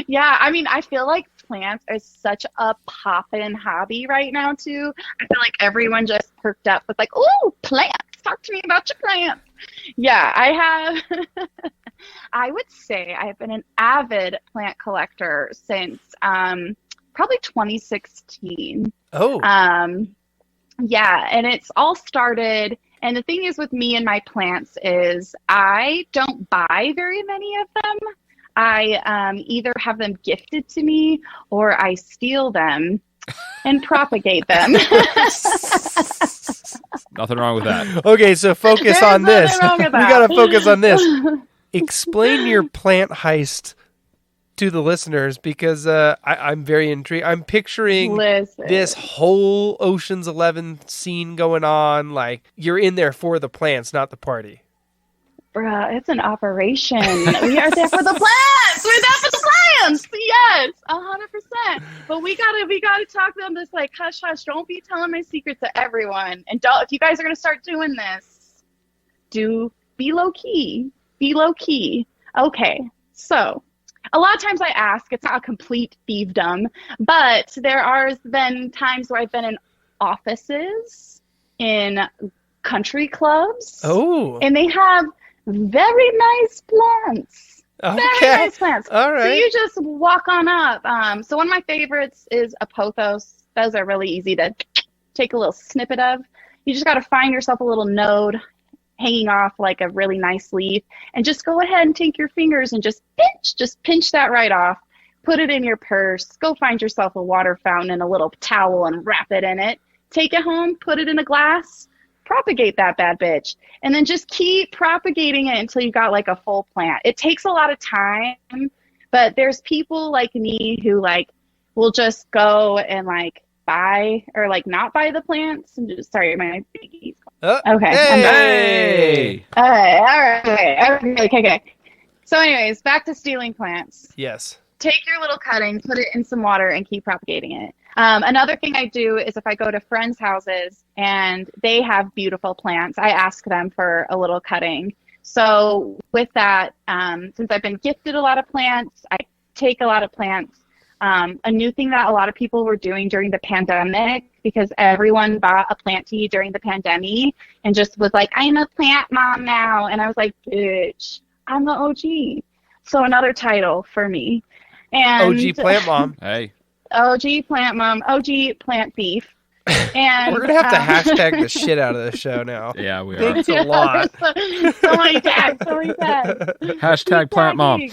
Yeah, I mean, I feel like plants are such a poppin' hobby right now, too. I feel like everyone just perked up with like, ooh, plants. Talk to me about your plants. Yeah, I have. I would say I have been an avid plant collector since probably 2016. Oh. Yeah, and it's all started. And the thing is with me and my plants is I don't buy very many of them. I either have them gifted to me or I steal them and propagate them. Nothing wrong with that. Okay, so focus There's on this. nothing wrong with We that. got to focus on this. Explain your plant heist to the listeners because I'm very intrigued. I'm picturing Listen. this whole Ocean's 11 scene going on. Like, you're in there for the plants, not the party. Bruh, it's an operation. We are there for the plants. We're there for the plants. Yes, 100%. But we gotta talk to them. This like hush hush. Don't be telling my secret to everyone. And don't, if you guys are gonna start doing this, be low key. Be low key. Okay. So a lot of times I ask. It's not a complete thiefdom, but there are been times where I've been in offices, in country clubs. Oh. And they have very nice plants. Okay. Very nice plants. All right. So you just walk on up. So one of my favorites is a pothos. Those are really easy to take a little snippet of. You just got to find yourself a little node hanging off like a really nice leaf and just go ahead and take your fingers and just pinch that right off. Put it in your purse. Go find yourself a water fountain and a little towel and wrap it in it. Take it home, put it in a glass. Propagate that bad bitch, and then just keep propagating it until you got like a full plant. It takes a lot of time, but there's people like me who like will just go and like buy or like not buy the plants and just sorry my baby's okay. Hey! All right. Okay. So anyways, back to stealing plants. Yes. Take your little cutting, put it in some water, and keep propagating it. Another thing I do is if I go to friends' houses and they have beautiful plants, I ask them for a little cutting. So with that, since I've been gifted a lot of plants, I take a lot of plants. A new thing that a lot of people were doing during the pandemic, because everyone bought a plant tea during the pandemic and just was like, I'm a plant mom now. And I was like, bitch, I'm the OG. So another title for me. And OG plant mom. Hey. OG plant mom, OG plant thief. And We're going to have to hashtag the shit out of this show now. Yeah, we are. Thanks a lot. so many tags. Hashtag plant mom.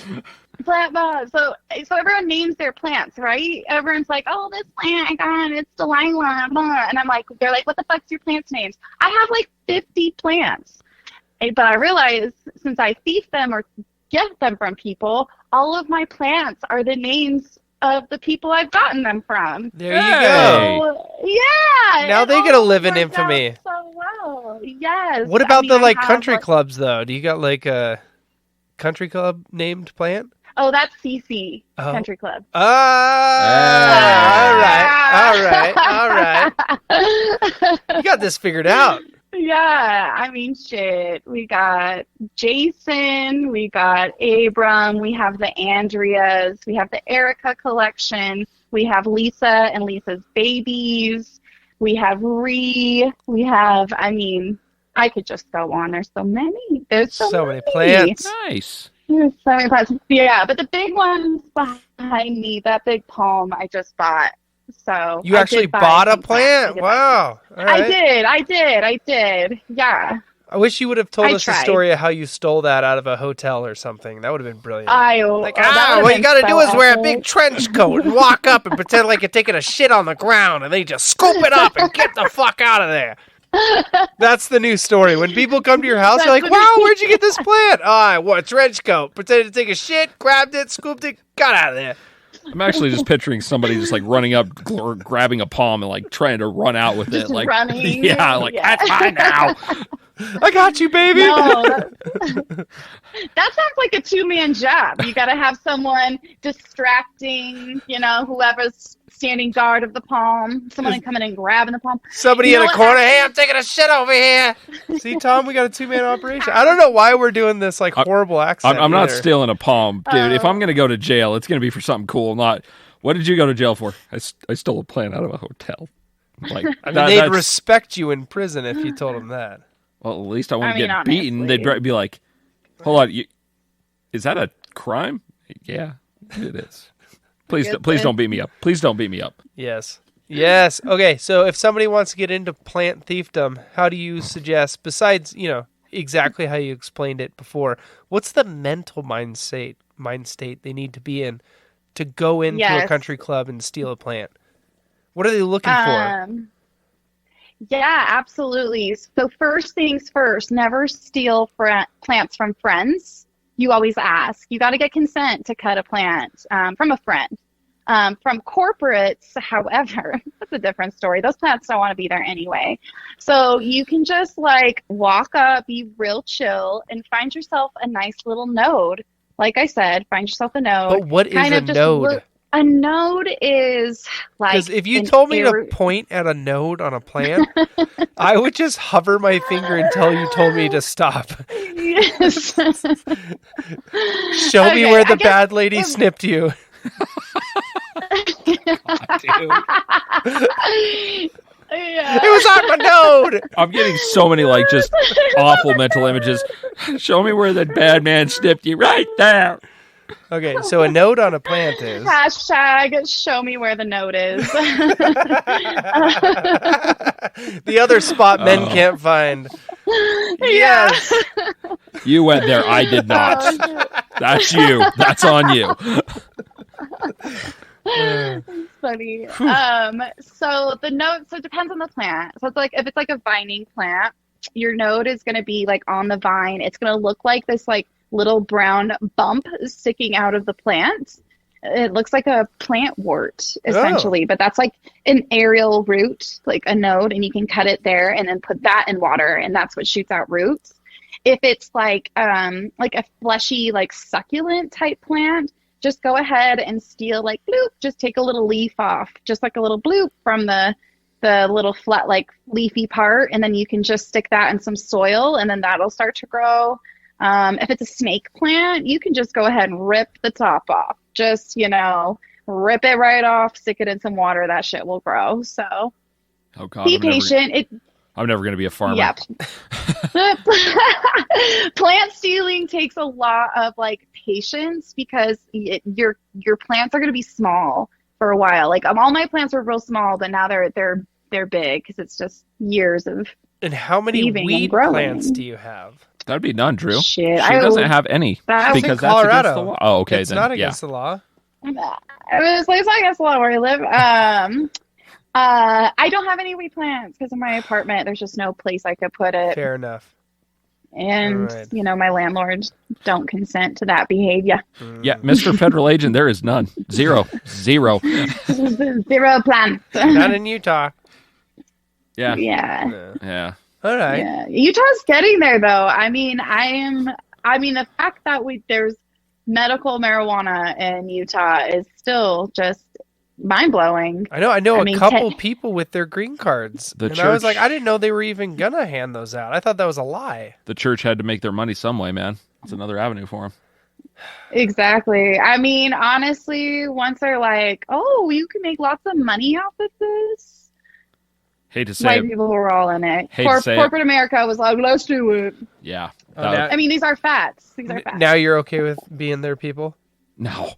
Plant mom. So everyone names their plants, right? Everyone's like, oh, this plant I got, it's Delilah. Blah. And I'm like, they're like, what the fuck's your plant's names? I have like 50 plants. But I realized since I thief them or get them from people, all of my plants are the names of the people I've gotten them from. There you go. So, yeah. Now they get to live in infamy. So well. Yes. What about the like I have, country clubs though? Do you got like a country club named plant? Oh, that's CC Country Club. All right. You got this figured out. Yeah, I mean, shit. We got Jason, we got Abram, we have the Andreas, we have the Erica collection, we have Lisa and Lisa's babies, we have Ree, we have, I mean, I could just go on. There's so many. There's so many plants. Nice. There's so many plants. Yeah, but the big ones behind me, that big palm I just bought. So you actually bought a plant? Wow. All right. I did. Yeah. I wish you would have told I us the tried. story of how you stole that out of a hotel or something. That would have been brilliant. That What you got to do is wear a epic. big trench coat and walk up and pretend like you're taking a shit on the ground, and then you just scoop it up and get the fuck out of there. That's the new story. When people come to your house, you're like, wow, where'd you get this plant? Oh, I wore a trench coat, pretended to take a shit, grabbed it, scooped it, got out of there. I'm actually just picturing somebody just like running up, grabbing a palm and like trying to run out with Just it. Like, running. yeah, like, that's mine now. I got you, baby. No, that sounds like a two-man job. You got to have someone distracting, whoever's standing guard of the palm, someone coming and grabbing the palm. Somebody in a corner, hey, I'm taking a shit over here. See, Tom, we got a two-man operation. I don't know why we're doing this like horrible accent. I'm not either. stealing a palm, dude. If I'm going to go to jail, it's going to be for something cool, not, what did you go to jail for? I stole a plant out of a hotel. Like, they'd respect you in prison if you told them that. Well, at least I wouldn't get honestly. beaten. They'd be like, hold on, is that a crime? Yeah, it is. Please don't beat me up. Please don't beat me up. Yes. Okay, so if somebody wants to get into plant thiefdom, how do you suggest, besides, exactly how you explained it before, what's the mental mind state they need to be in to go into a country club and steal a plant? What are they looking for? Yeah, absolutely. So first things first, never steal plants from friends. You always ask. You got to get consent to cut a plant from a friend. From corporates, however, that's a different story. Those plants don't want to be there anyway. So you can just like walk up, be real chill, and find yourself a nice little node. Like I said, find yourself a node. But what is a node? A node is like... Because if you told me to point at a node on a plant, I would just hover my finger until you told me to stop. Yes. Show me where the bad lady snipped you. God, Yeah. it was on my node. I'm getting so many like just awful mental images. Show me where the bad man snipped you right there. Okay, so a node on a plant is... Hashtag show me where the node is. The other spot men can't find. Yes. You went there. I did not. That's you. That's on you. Funny. So the node, so it depends on the plant. So it's like, if it's like a vining plant, your node is going to be like on the vine. It's going to look like this like little brown bump sticking out of the plant. It looks like a plant wart essentially, but that's like an aerial root, like a node, and you can cut it there and then put that in water, and that's what shoots out roots. If it's like a fleshy, like succulent type plant, just go ahead and steal like bloop, just take a little leaf off, just like a little bloop from the little flat, like leafy part, and then you can just stick that in some soil, and then that'll start to grow. If it's a snake plant, you can just go ahead and rip the top off. Just, rip it right off, stick it in some water, that shit will grow. So oh God, be patient. I'm never going to be a farmer. Yep. Plant stealing takes a lot of like patience because your plants are going to be small for a while. Like all my plants were real small, but now they're big because it's just years of. And how many weed plants do you have? That'd be none, Drew. Shit, she doesn't have any because that's against the law. Oh, okay. It's then, not against the law. It's not against the law where I live. I don't have any weed plants because in my apartment there's just no place I could put it. Fair enough. And right. My landlords don't consent to that behavior. Yeah, Mr. Federal Agent, there is none. Zero. Zero plants. Not in Utah. Yeah. Yeah. All right. Yeah. Utah's getting there though. I mean, the fact that there's medical marijuana in Utah is still just mind-blowing. I know a couple people with their green cards. I was like, I didn't know they were even gonna hand those out. I thought that was a lie. The church had to make their money some way, man. It's another avenue for them. Exactly. I mean, honestly, once they're like, oh, you can make lots of money off of this. Hate to say white people were all in it. Corporate America was like, let's do it. Yeah. I mean, these are facts. Now you're okay with being their people? No.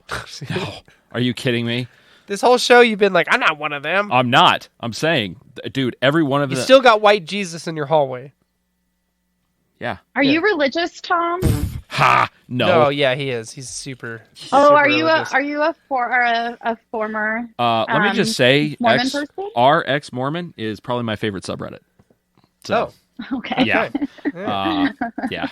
Are you kidding me? This whole show you've been like, I'm not one of them. I'm not. I'm saying, dude, every one of them. You still got white Jesus in your hallway. Yeah. Are you religious, Tom? Ha! No. No, yeah, he is. He's super. Oh, super are you religious. a former Let me just say, Mormon person? our ex-Mormon is probably my favorite subreddit. So, Okay. yeah. Yeah.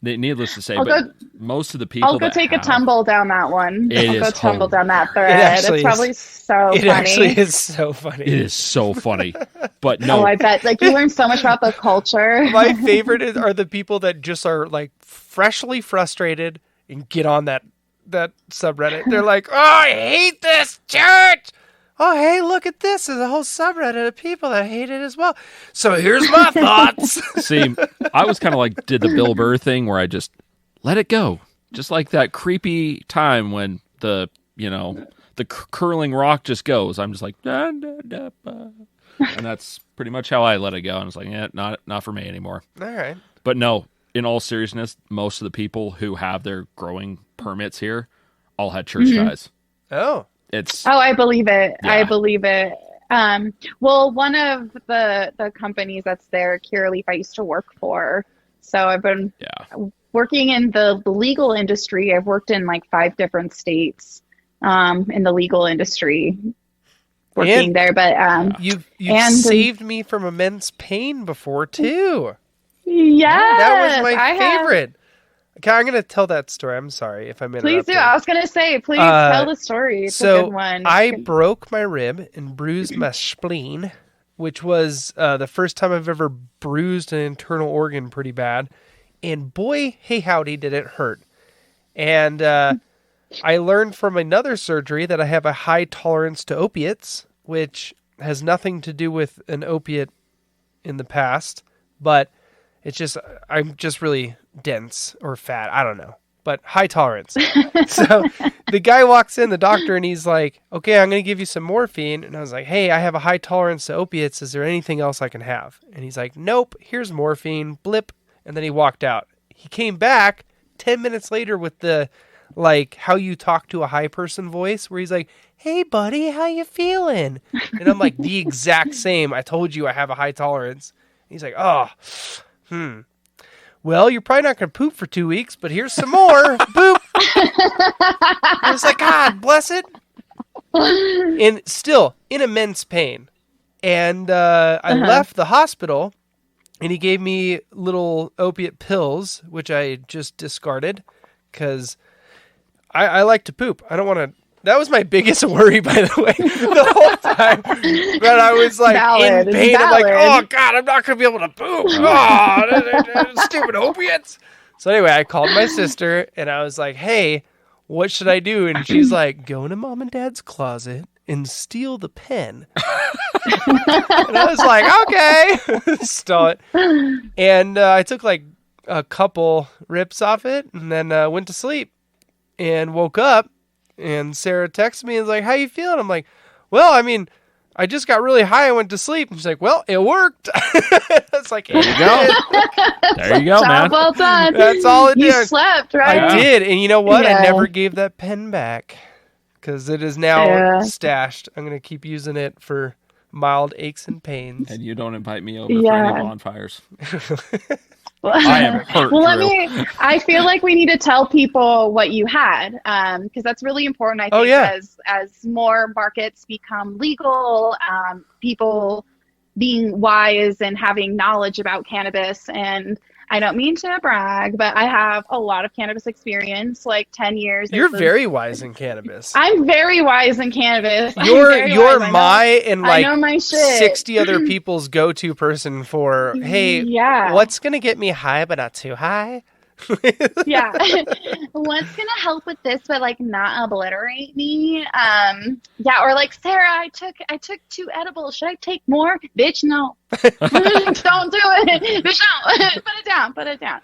Needless to say, but most of the people I'll go take a tumble down that one. I'll go tumble down that thread. It's probably so funny. It actually is so funny. It is so funny. But no. Oh, I bet. Like, you learn so much about the culture. My favorite are the people that just are like freshly frustrated and get on that subreddit. They're like, "Oh, I hate this church. Oh, hey, look at this. There's a whole subreddit of people that hate it as well. So here's my thoughts." See, I was kind of like did the Bill Burr thing where I just let it go. Just like that creepy time when the curling rock just goes. I'm just like, da, da, da, ba. And that's pretty much how I let it go. And it's like, yeah, not for me anymore. All right. But no, in all seriousness, most of the people who have their growing permits here all had church ties. Oh. I believe it. Yeah. I believe it. Well, one of the companies that's there, Curaleaf, I used to work for. So I've been working in the legal industry. I've worked in like 5 different states in the legal industry working there. But you've saved me from immense pain before too. Yeah, that was my favorite. Okay, I'm going to tell that story. I'm sorry if I'm interrupting. Please do. I was going to say, please tell the story. It's a good one. I broke my rib and bruised my spleen, which was the first time I've ever bruised an internal organ pretty bad. And boy, hey howdy, did it hurt. And I learned from another surgery that I have a high tolerance to opiates, which has nothing to do with an opiate in the past, but it's just, I'm just really dense or fat. I don't know, but high tolerance. So the guy walks in, the doctor, and he's like, "Okay, I'm going to give you some morphine." And I was like, "Hey, I have a high tolerance to opiates. Is there anything else I can have?" And he's like, "Nope, here's morphine, blip." And then he walked out. He came back 10 minutes later with the, like, how you talk to a high person voice, where he's like, "Hey buddy, how you feeling?" And I'm like, the exact same. I told you I have a high tolerance. And he's like, "Oh, well, you're probably not going to poop for 2 weeks, but here's some more." Boop. I was like, God bless it. And still in immense pain. And I left the hospital, and he gave me little opiate pills, which I just discarded because I like to poop. I don't want to. That was my biggest worry, by the way, the whole time. But I was like in pain. I'm like, oh God, I'm not going to be able to poop. Oh, stupid opiates. So anyway, I called my sister and I was like, "Hey, what should I do?" And she's like, "Go into mom and dad's closet and steal the pen." And I was like, "Okay." Stole it. And I took like a couple rips off it and then went to sleep and woke up. And Sara texted me and was like, "How you feeling?" I'm like, "Well, I mean, I just got really high and went to sleep." And she's like, "Well, it worked." It's like, there you go. There you go, man. Well done. That's all it did. You slept, right? I did. And you know what? Yeah. I never gave that pen back because it is now stashed. I'm going to keep using it for mild aches and pains. And you don't invite me over for any bonfires. Well, I am hurt. Well, I feel like we need to tell people what you had, because that's really important. I think as more markets become legal, people being wise and having knowledge about cannabis. And I don't mean to brag, but I have a lot of cannabis experience, like 10 years. You're very wise in cannabis. I'm very wise in cannabis. You're my and like I know my shit. 60 other people's go-to person for, hey, what's going to get me high but not too high? Yeah. What's going to help with this but like not obliterate me? Or like, "Sara, I took 2 edibles. Should I take more?" Bitch, no. Don't do it. Bitch, no. Put it down.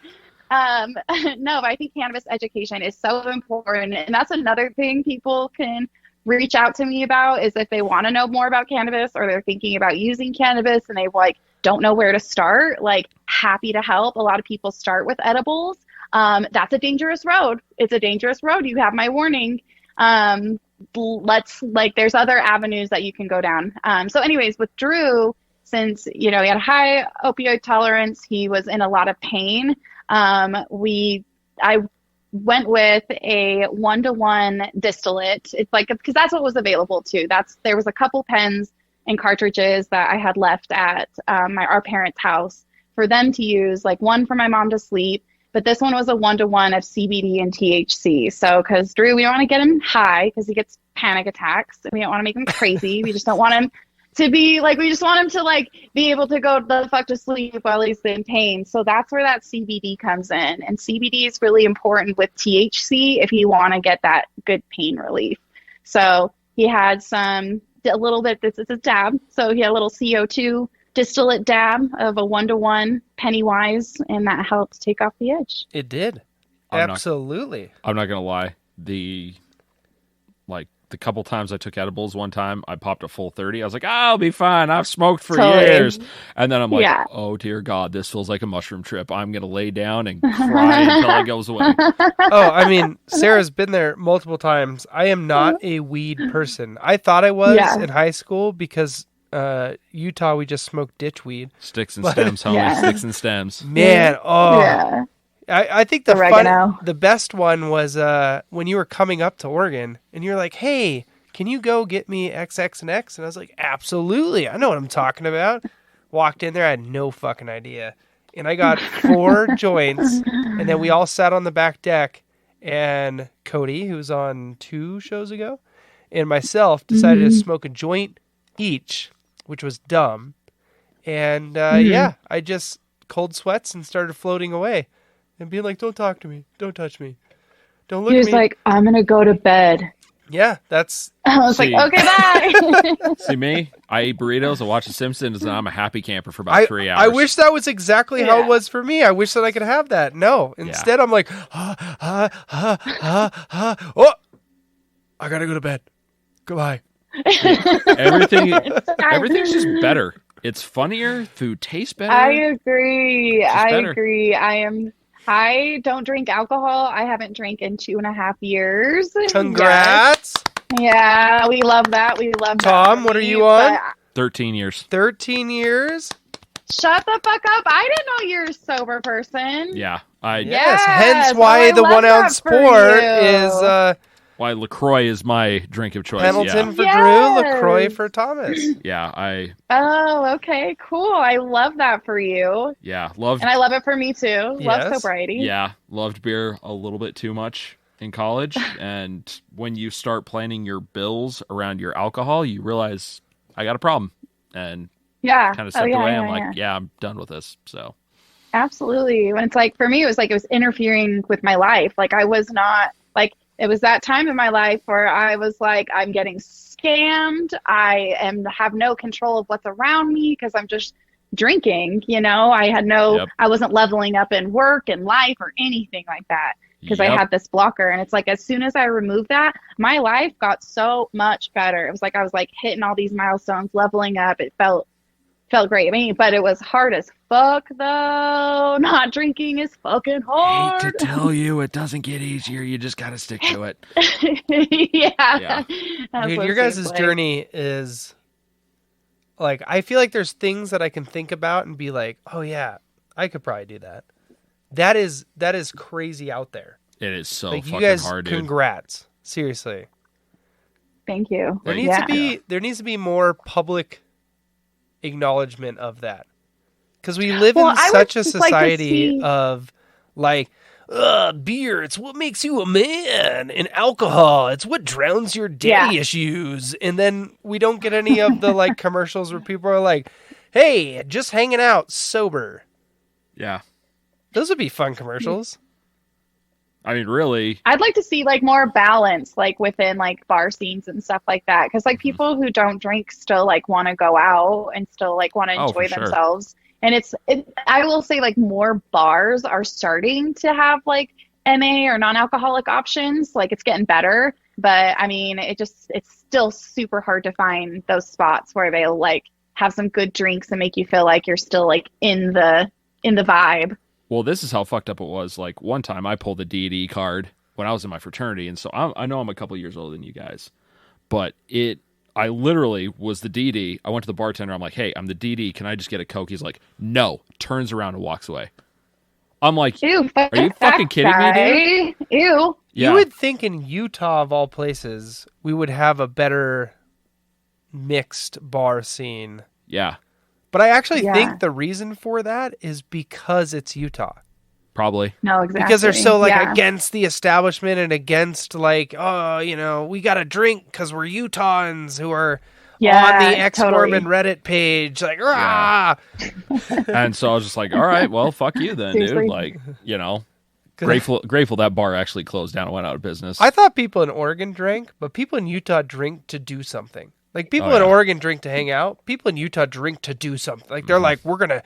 No, but I think cannabis education is so important. And that's another thing people can reach out to me about, is if they want to know more about cannabis or they're thinking about using cannabis and they like don't know where to start, like, happy to help. A lot of people start with edibles. That's a dangerous road. It's a dangerous road. You have my warning. There's other avenues that you can go down. So anyways, with Drew, since, you know, he had high opioid tolerance, he was in a lot of pain. I went with a 1-to-1 distillate. It's like, because that's what was available too. There was a couple pens and cartridges that I had left at our parents' house for them to use, like one for my mom to sleep. But this one was a 1-to-1 of CBD and THC. So, because Drew, we don't want to get him high because he gets panic attacks. We don't want to make him crazy. We just don't want him to be like, we just want him to like be able to go the fuck to sleep while he's in pain. So that's where that CBD comes in. And CBD is really important with THC if you want to get that good pain relief. So he had a little bit, this is a dab. So he had a little CO2 distillate dab of a 1-to-1 Pennywise, and that helped take off the edge. It did. Absolutely. I'm not going to lie. The couple times I took edibles, one time I popped a full 30. I was like, I'll be fine. I've smoked for years. And then I'm like, oh, dear God, this feels like a mushroom trip. I'm going to lay down and cry until it goes away. Oh, I mean, Sarah's been there multiple times. I am not a weed person. I thought I was in high school because Utah, we just smoked ditch weed. Sticks and stems, homie. Sticks and stems. Man, I think the best one was when you were coming up to Oregon and you're like, hey, can you go get me XX and X? And I was like, absolutely. I know what I'm talking about. Walked in there. I had no fucking idea. And I got 4 joints. And then we all sat on the back deck. And Cody, who was on 2 shows ago, and myself decided to smoke a joint each, which was dumb. And I just cold sweats and started floating away. And being like, don't talk to me. Don't touch me. Don't look at me. He was like, I'm going to go to bed. Yeah, that's... I was like, okay, bye. See me? I eat burritos, I watch The Simpsons, and I'm a happy camper for about 3 hours. I wish that was exactly how it was for me. I wish that I could have that. No. Instead, I'm like, oh, I got to go to bed. Goodbye. Everything's just better. It's funnier. Food tastes better. I agree. I don't drink alcohol. I haven't drank in 2.5 years. Congrats. Yeah, we love that. We love Tom, what are you on? 13 years. 13 years? Shut the fuck up. I didn't know you're a sober person. Yeah. Yes, hence why the 1 ounce pour is... why LaCroix is my drink of choice. Pendleton for Drew, LaCroix for Thomas. Yeah, Oh, okay, cool. I love that for you. Yeah, loved... And I love it for me too. Yes. Love sobriety. Yeah, loved beer a little bit too much in college. And when you start planning your bills around your alcohol, you realize I got a problem. And kind of stepped away. I'm like, I'm done with this. So absolutely. When it's like, for me, it was interfering with my life. Like I was not like... It was that time in my life where I was like, I'm getting scammed. I have no control of what's around me because I'm just drinking. You know, I wasn't leveling up in work and life or anything like that because I had this blocker. And it's like, as soon as I removed that, my life got so much better. It was like I was like hitting all these milestones, leveling up. It felt great. I mean, but it was hard as fuck though. Not drinking is fucking hard. I hate to tell you, it doesn't get easier. You just got to stick to it. Yeah. Dude, your guys' journey is like, I feel like there's things that I can think about and be like, oh yeah, I could probably do that. That is crazy out there. It is so like, fucking you guys, hard, dude. Congrats. Seriously. Thank you. There needs to be more public acknowledgement of that, because we live in such a society of like, beer, it's what makes you a man, and alcohol, it's what drowns your daddy issues, and then we don't get any of the like commercials where people are like, hey, just hanging out sober. Yeah, those would be fun commercials. I mean, really, I'd like to see like more balance, like within like bar scenes and stuff like that. Because like people who don't drink still like want to go out and still like want to enjoy themselves. And I will say like more bars are starting to have like NA or non-alcoholic options. Like it's getting better, but I mean, it's still super hard to find those spots where they'll like have some good drinks and make you feel like you're still like in the vibe. Well, this is how fucked up it was. Like, one time I pulled a D&E card when I was in my fraternity, and so I know I'm a couple years older than you guys, but it I literally was the DD. I went to the bartender. I'm like, hey, I'm the DD. Can I just get a Coke? He's like, no. Turns around and walks away. I'm like, Ew, are you fucking kidding me, dude? Ew. Yeah. You would think in Utah, of all places, we would have a better mixed bar scene. Yeah, But I actually think the reason for that is because it's Utah. probably. No, exactly. Because they're so against the establishment and against we got to drink because we're Utahns who are on the ex-Mormon Reddit page. Like, rah! And so I was just like, all right, well, fuck you then, Seriously. dude. Like, grateful that bar actually closed down and went out of business. I thought people in Oregon drank, but people in Utah drink to do something. Like people in Oregon drink to hang out. People in Utah drink to do something. Like they're like, we're gonna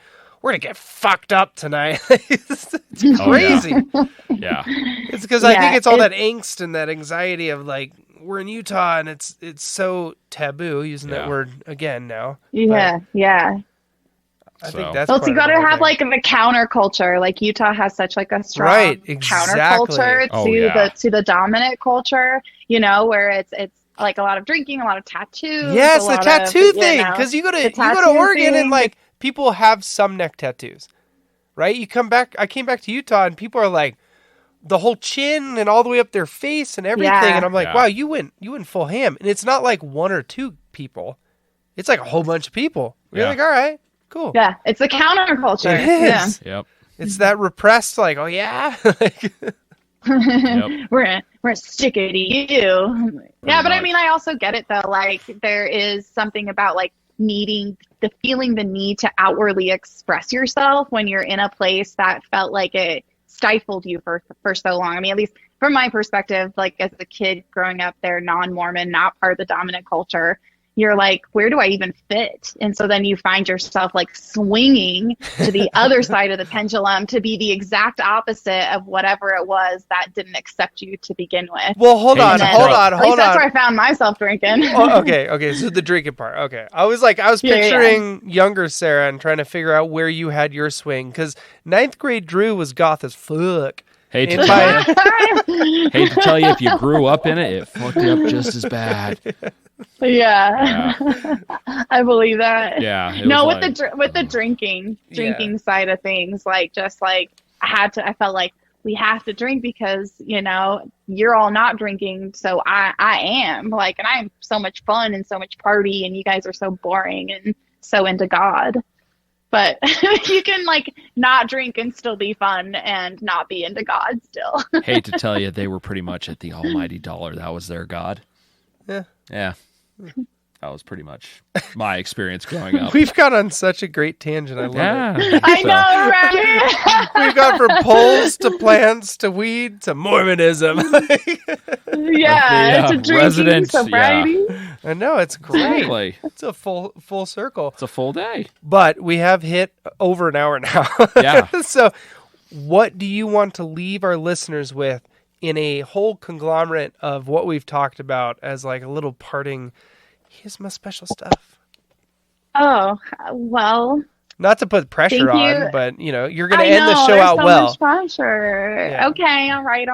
get fucked up tonight. It's crazy. Yeah. It's because I think it's all that angst and that anxiety of like we're in Utah and it's so taboo using that word again now. Yeah, yeah. I think that's well, you got to have like the counterculture. Like Utah has such like a strong counterculture to the dominant culture. Where it's like a lot of drinking, a lot of tattoos. Yes, the tattoo thing. Because you go to Oregon and like people have some neck tattoos, right? I came back to Utah and people are like the whole chin and all the way up their face and everything. Yeah. And I'm like, wow, you went full ham. And it's not like one or two people. It's like a whole bunch of people. You're like, all right, cool. Yeah, it's a counterculture. It is. Yeah. Yep. It's that repressed, like, oh yeah. Yep. We're gonna stick it to you. Yeah, but I mean, I also get it though. Like, there is something about like feeling the need to outwardly express yourself when you're in a place that felt like it stifled you for so long. I mean, at least from my perspective, like as a kid growing up there, non-Mormon, not part of the dominant culture, you're like, where do I even fit? And so then you find yourself like swinging to the other side of the pendulum to be the exact opposite of whatever it was that didn't accept you to begin with. Well, hold on. That's where I found myself drinking. Okay. So the drinking part. Okay. I was picturing younger Sarah and trying to figure out where you had your swing. Because 9th grade Drew was goth as fuck. Hate to tell you, if you grew up in it fucked you up just as bad. Yeah. I believe that. Yeah. With the drinking side of things, like just like I felt like we have to drink because you're all not drinking, so I am like, and I'm so much fun and so much party, and you guys are so boring and so into God. But you can like not drink and still be fun and not be into God still. Hate to tell you, they were pretty much at the almighty dollar. That was their God. Yeah. That was pretty much my experience growing up. We've gone on such a great tangent. I love it. I know, right? We've gone from poles to plants to weed to Mormonism. To drinking, sobriety. Yeah. I know, it's great. Exactly. It's a full circle. It's a full day. But we have hit over an hour now. Yeah. So what do you want to leave our listeners with in a whole conglomerate of what we've talked about as like a little parting, here's my special stuff? Oh, well. Not to put pressure on, but you're going to end the show out well. Much pressure. Yeah. Okay, all right.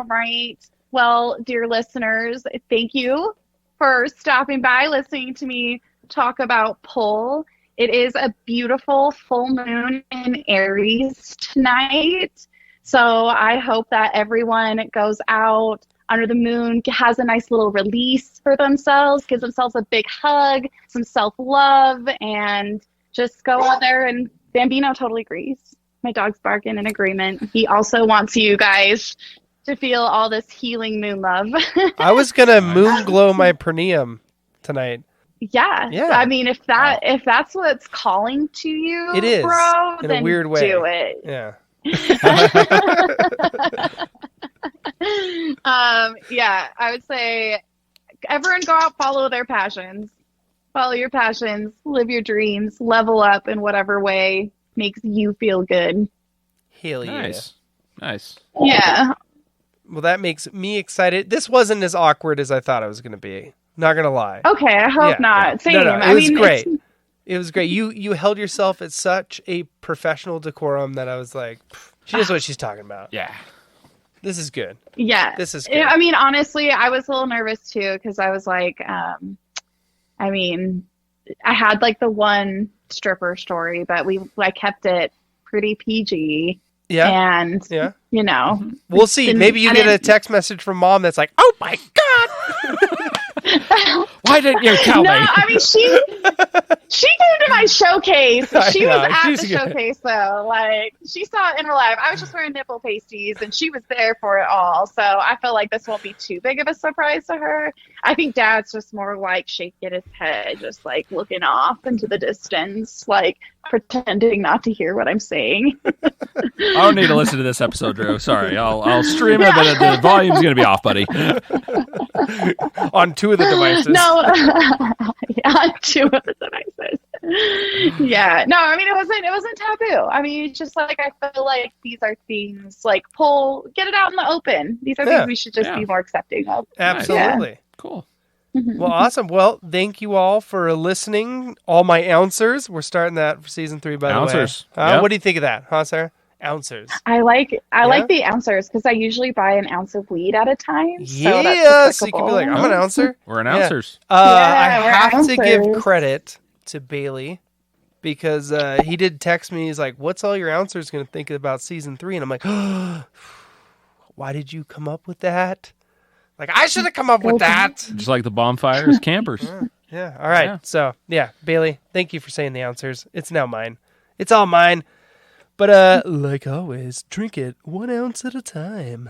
Well, dear listeners, thank you for stopping by, listening to me talk about pull. It is a beautiful full moon in Aries tonight. So I hope that everyone goes out under the moon, has a nice little release for themselves, gives themselves a big hug, some self-love, and just go out there. And Bambino totally agrees. My dog's barking in agreement. He also wants you guys to feel all this healing moon love. I was going to moon glow my perineum tonight. Yeah. I mean, if that's what's calling to you, it is, bro, in then a weird way. Do it. Yeah. I would say everyone go out, follow their passions. Follow your passions, live your dreams, level up in whatever way makes you feel good. Hell yeah. Nice. Yeah. Well, that makes me excited. This wasn't as awkward as I thought it was going to be. Not going to lie. Okay, I hope not. Same. No, it was great. It was great. You held yourself at such a professional decorum that I was like, she knows what she's talking about. Yeah. This is good. Yeah. This is good. I mean, honestly, I was a little nervous too because I was like, I mean, I had like the one stripper story, but I kept it pretty PG. Yeah. And, Yeah. you know, We'll see. Maybe you get a text message from mom that's like, "Oh my God. Why didn't you tell me?" I mean, she came to my showcase. She was at the showcase, though. Like, she saw it in real life. I was just wearing nipple pasties, and she was there for it all. So I feel like this won't be too big of a surprise to her. I think Dad's just more like shaking his head, just like looking off into the distance, like pretending not to hear what I'm saying. I don't need to listen to this episode, Drew. Sorry, I'll stream it, but the volume's gonna be off, buddy. On 2 of the devices. No, on 2 of the devices. Yeah, no, I mean it wasn't taboo. I mean, it's just like I feel like these are things like get it out in the open. These are things we should just be more accepting of. Absolutely. Yeah. Cool. Well, awesome. Well, thank you all for listening. All my ouncers. We're starting that for season 3, by the way. Ouncers. What do you think of that, huh, Sarah? Ouncers. I like the ouncers because I usually buy an ounce of weed at a time. Yeah, so you can be like, I'm an ouncer. We're an ouncers. I have to give credit to Bailey because he did text me. He's like, "What's all your ouncers going to think about season 3?" And I'm like, "Why did you come up with that?" Like, I should have come up with that. Just like the bonfires, campers. Yeah. All right. Yeah. So, Bailey, thank you for saying the ouncers. It's now mine. It's all mine. But, like always, drink it 1 ounce at a time.